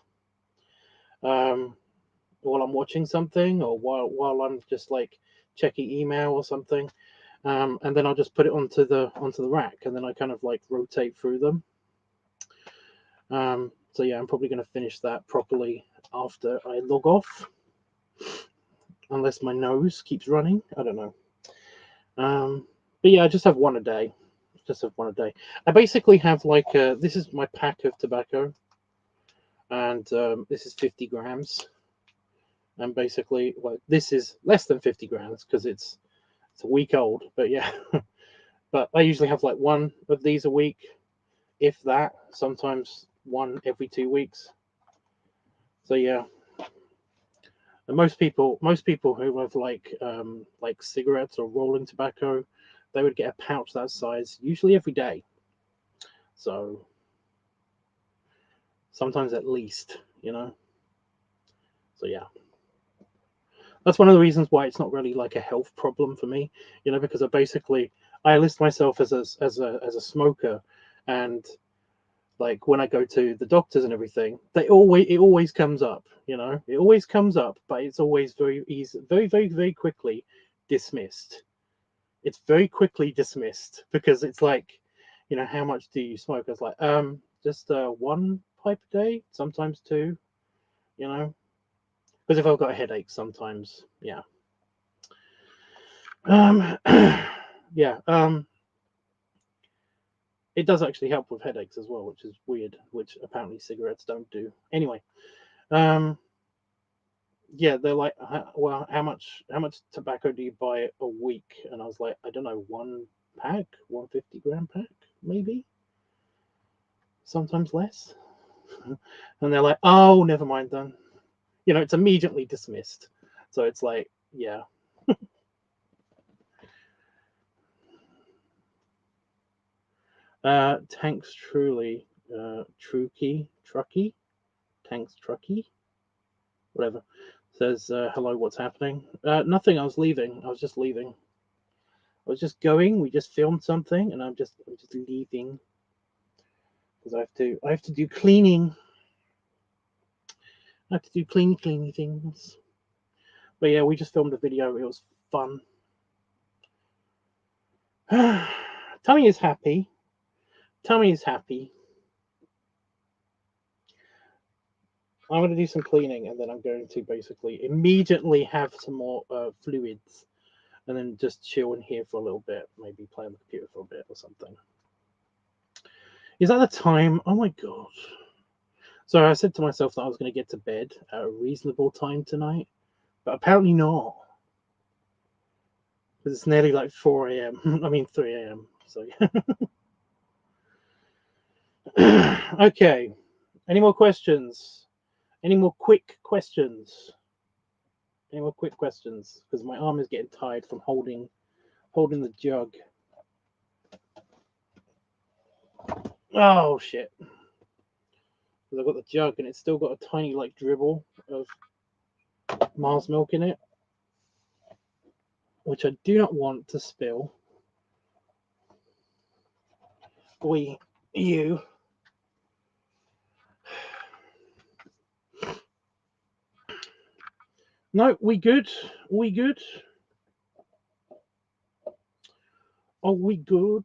Um, while I'm watching something or while I'm just like checking email or something. And then I'll just put it onto the rack, and then I kind of like rotate through them. So yeah, I'm probably going to finish that properly after I log off, unless my nose keeps running. I don't know. But yeah, I just have one a day. Just have one a day. I basically have like this is my pack of tobacco, and this is 50 grams. And basically, well, this is less than 50 grams because it's a week old. But yeah, but I usually have like one of these a week, if that. Sometimes one every 2 weeks. So yeah, and most people who have like cigarettes or rolling tobacco, they would get a pouch that size usually every day. So sometimes at least. So yeah, that's one of the reasons why it's not really like a health problem for me, because I list myself as a smoker, and like when I go to the doctors and everything, it always comes up, it always comes up, but it's always very easy, very, very, very quickly dismissed. It's very quickly dismissed because it's like, how much do you smoke? It's like, just one pipe a day, sometimes two, you know, because if I've got a headache, sometimes, yeah. Um, yeah. It does actually help with headaches as well, which is weird, which apparently cigarettes don't do. Anyway, um, yeah, they're like, well, how much tobacco do you buy a week? And I was like, I don't know, one pack, 150-gram pack, maybe, sometimes less. And they're like, oh, never mind then. It's immediately dismissed. So it's like, yeah. Tanks truly, Trucky, Tanks Trucky, whatever. Says, hello, what's happening? Nothing, I was leaving. I was just leaving. I was just going. We just filmed something, and I'm just leaving because I have to do cleaning. I have to do cleany things. But yeah, we just filmed a video. It was fun. Tummy is happy. Tummy is happy. I'm going to do some cleaning, and then I'm going to basically immediately have some more fluids, and then just chill in here for a little bit. Maybe play on the computer for a bit or something. Is that the time? Oh my god. So I said to myself that I was going to get to bed at a reasonable time tonight, but apparently not. Because it's nearly like 4 a.m. I mean 3 a.m. So okay. Any more questions? Any more quick questions? Any more quick questions? Because my arm is getting tired from holding the jug. Oh shit. Because I've got the jug and it's still got a tiny like dribble of Mars milk in it, which I do not want to spill. You. No, we good. We good. Are we good?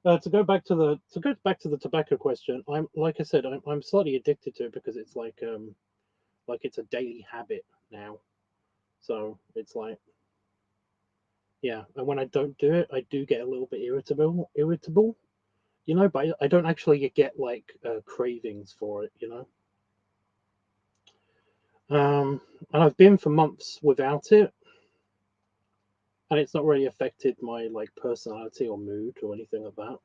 To go back to the tobacco question, I'm like I said, I'm slightly addicted to it because it's like it's a daily habit now. So it's like, yeah, and when I don't do it, I do get a little bit irritable, you know, but I don't actually get like cravings for it, you know. And I've been for months without it, and it's not really affected my like personality or mood or anything like that.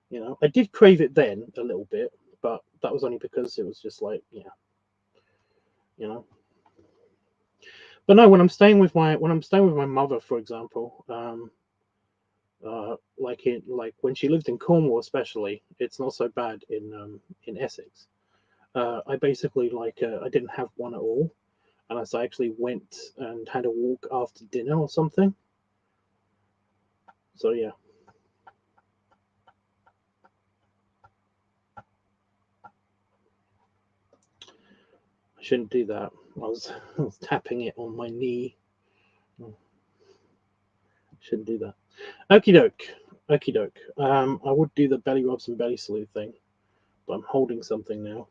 You know, I did crave it then a little bit, but that was only because it was just like, yeah, you know. But no, when I'm staying with my mother, for example, like when she lived in Cornwall, especially, it's not so bad in Essex. I basically I didn't have one at all, and I actually went and had a walk after dinner or something. So yeah. I shouldn't do that. I was tapping it on my knee. Shouldn't do that. Okie doke. Okie doke. I would do the belly rubs and belly salute thing, but I'm holding something now.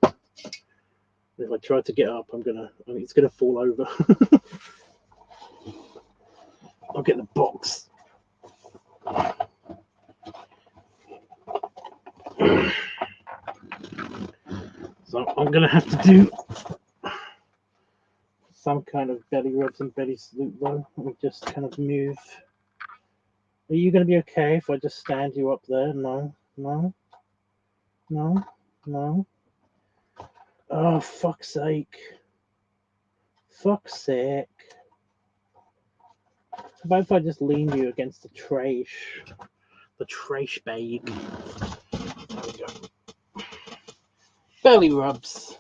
If I try to get up, it's gonna fall over. I'll get the box. So I'm gonna have to do some kind of belly rubs and belly salute though. Let me just kind of move. Are you gonna be okay if I just stand you up there? No, no, no, no. Oh, fuck's sake. Fuck's sake. How about if I just lean you against the trash? The trash bag. There we go. Belly rubs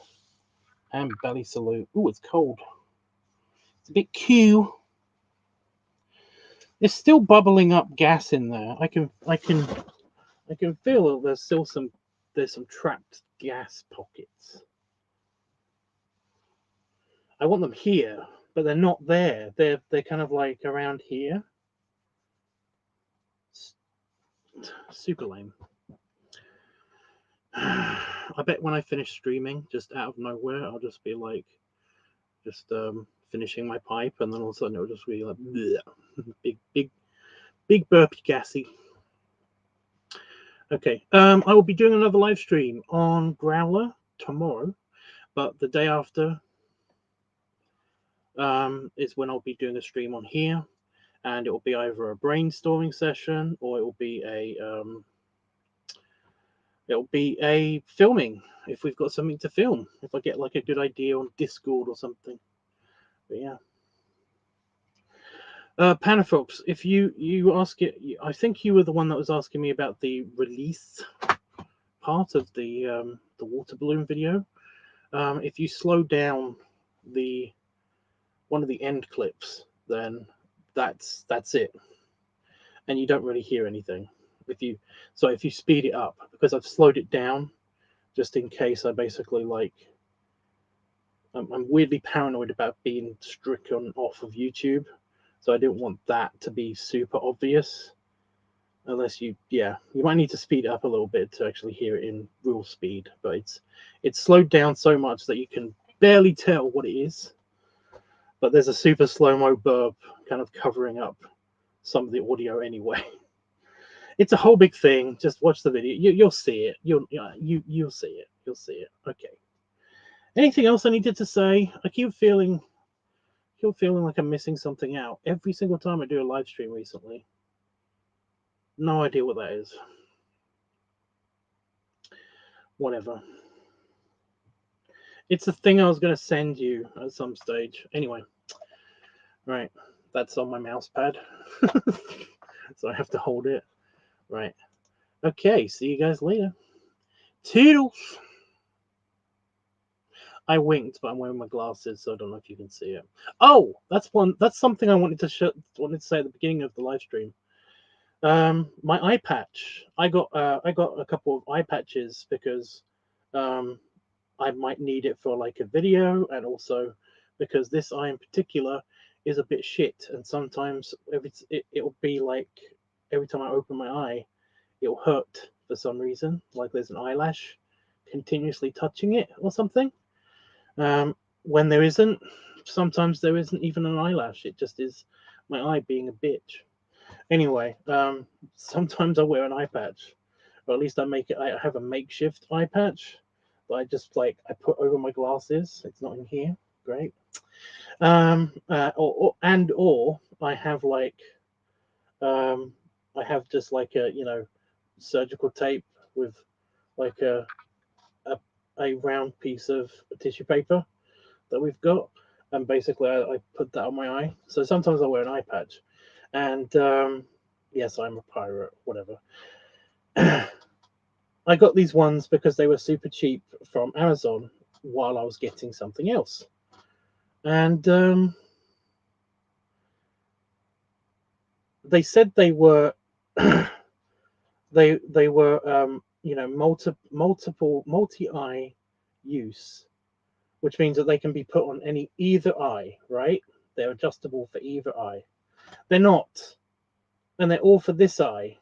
and belly salute. Ooh, it's cold. It's a bit cool. There's still bubbling up gas in there. I can feel that there's some trapped gas pockets. I want them here, but they're not there. They're kind of like around here. Super lame. I bet when I finish streaming, just out of nowhere, I'll just be like, just finishing my pipe, and then all of a sudden it'll just be like, bleh. big burpy gassy. Okay, I will be doing another live stream on Growler tomorrow, but the day after is when I'll be doing a stream on here, and it will be either a brainstorming session or it will be a filming if we've got something to film. If I get like a good idea on Discord or something. But yeah. Panafox, if you ask it, I think you were the one that was asking me about the release part of the water balloon video. if you slow down one of the end clips, then that's it, and you don't really hear anything. If you speed it up, because I've slowed it down just in case, I basically like I'm weirdly paranoid about being stricken off of YouTube, so I didn't want that to be super obvious. Unless you might need to speed it up a little bit to actually hear it in real speed, but it's slowed down so much that you can barely tell what it is. But there's a super slow-mo burp kind of covering up some of the audio anyway. It's a whole big thing. Just watch the video. You'll see it. You'll see it. You'll see it. Okay. Anything else I needed to say? I keep feeling like I'm missing something out every single time I do a live stream recently. No idea what that is. Whatever. It's the thing I was going to send you at some stage. Anyway. Right. That's on my mouse pad. So I have to hold it. Right. Okay. See you guys later. Toodles. I winked, but I'm wearing my glasses, so I don't know if you can see it. Oh, that's something I wanted to say at the beginning of the live stream. My eye patch. I got a couple of eye patches because I might need it for like a video, and also because this eye in particular is a bit shit, and sometimes it'll be like every time I open my eye, it'll hurt for some reason, like there's an eyelash continuously touching it or something. When there isn't, sometimes there isn't even an eyelash. It just is my eye being a bitch. Anyway, sometimes I wear an eye patch, or at least I have a makeshift eye patch that I just I put over my glasses. It's not in here. Great. Or I have I have just like a surgical tape with like a round piece of tissue paper that we've got, and basically I put that on my eye. So sometimes I wear an eye patch, and yes, I'm a pirate. Whatever. I got these ones because they were super cheap from Amazon while I was getting something else, and they said they were they were multi-eye use, which means that they can be put on either eye, right? They're adjustable for either eye. They're not, and they're all for this eye.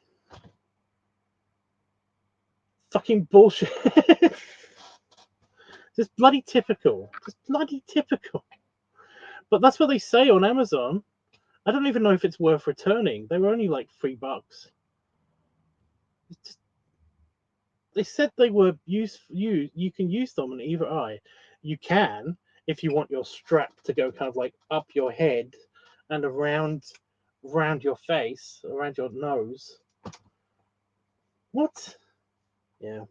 Fucking bullshit. Just bloody typical. Just bloody typical. But that's what they say on Amazon. I don't even know if it's worth returning. They were only like $3. They said they were you can use them on either eye. You can if you want your strap to go kind of like up your head and around your face, around your nose. What? Yeah.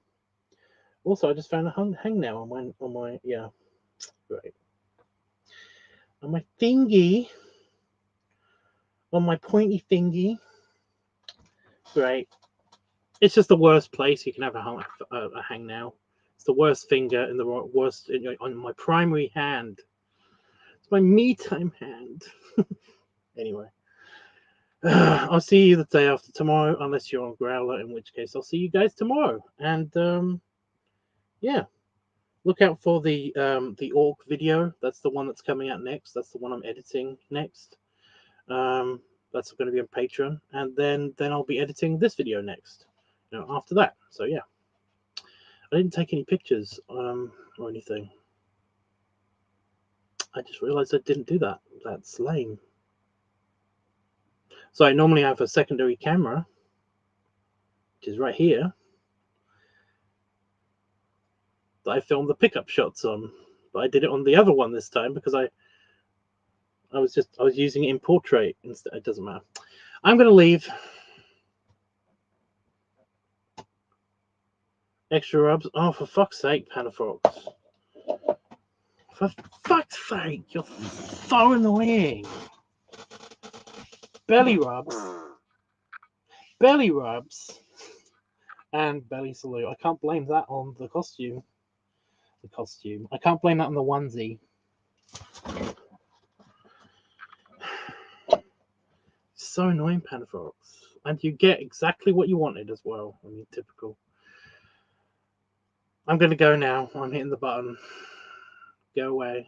Also, I just found a hangnail on my yeah. Great. On my thingy. On my pointy thingy. Great. It's just the worst place you can have a hangnail. It's the worst finger and the worst on my primary hand. It's my me time hand. Anyway. I'll see you the day after tomorrow, unless you're on Growler, in which case I'll see you guys tomorrow. And yeah, look out for the orc video. That's the one that's coming out next. That's the one I'm editing next. That's going to be on Patreon, and then I'll be editing this video next. After that. So yeah, I didn't take any pictures or anything. I just realized I didn't do that. That's lame. So I normally have a secondary camera, which is right here, that I filmed the pickup shots on. But I did it on the other one this time because I was using it in portrait instead. It doesn't matter. I'm gonna leave. Extra rubs. Oh, for fuck's sake, Panafox. For fuck's sake, you're so annoying. Belly rubs. Belly rubs. And belly salute. I can't blame that on the costume. the costume. I can't blame that on the onesie. So annoying, Panafox. And you get exactly what you wanted as well. I mean, typical. I'm going to go now. I'm hitting the button. Go away.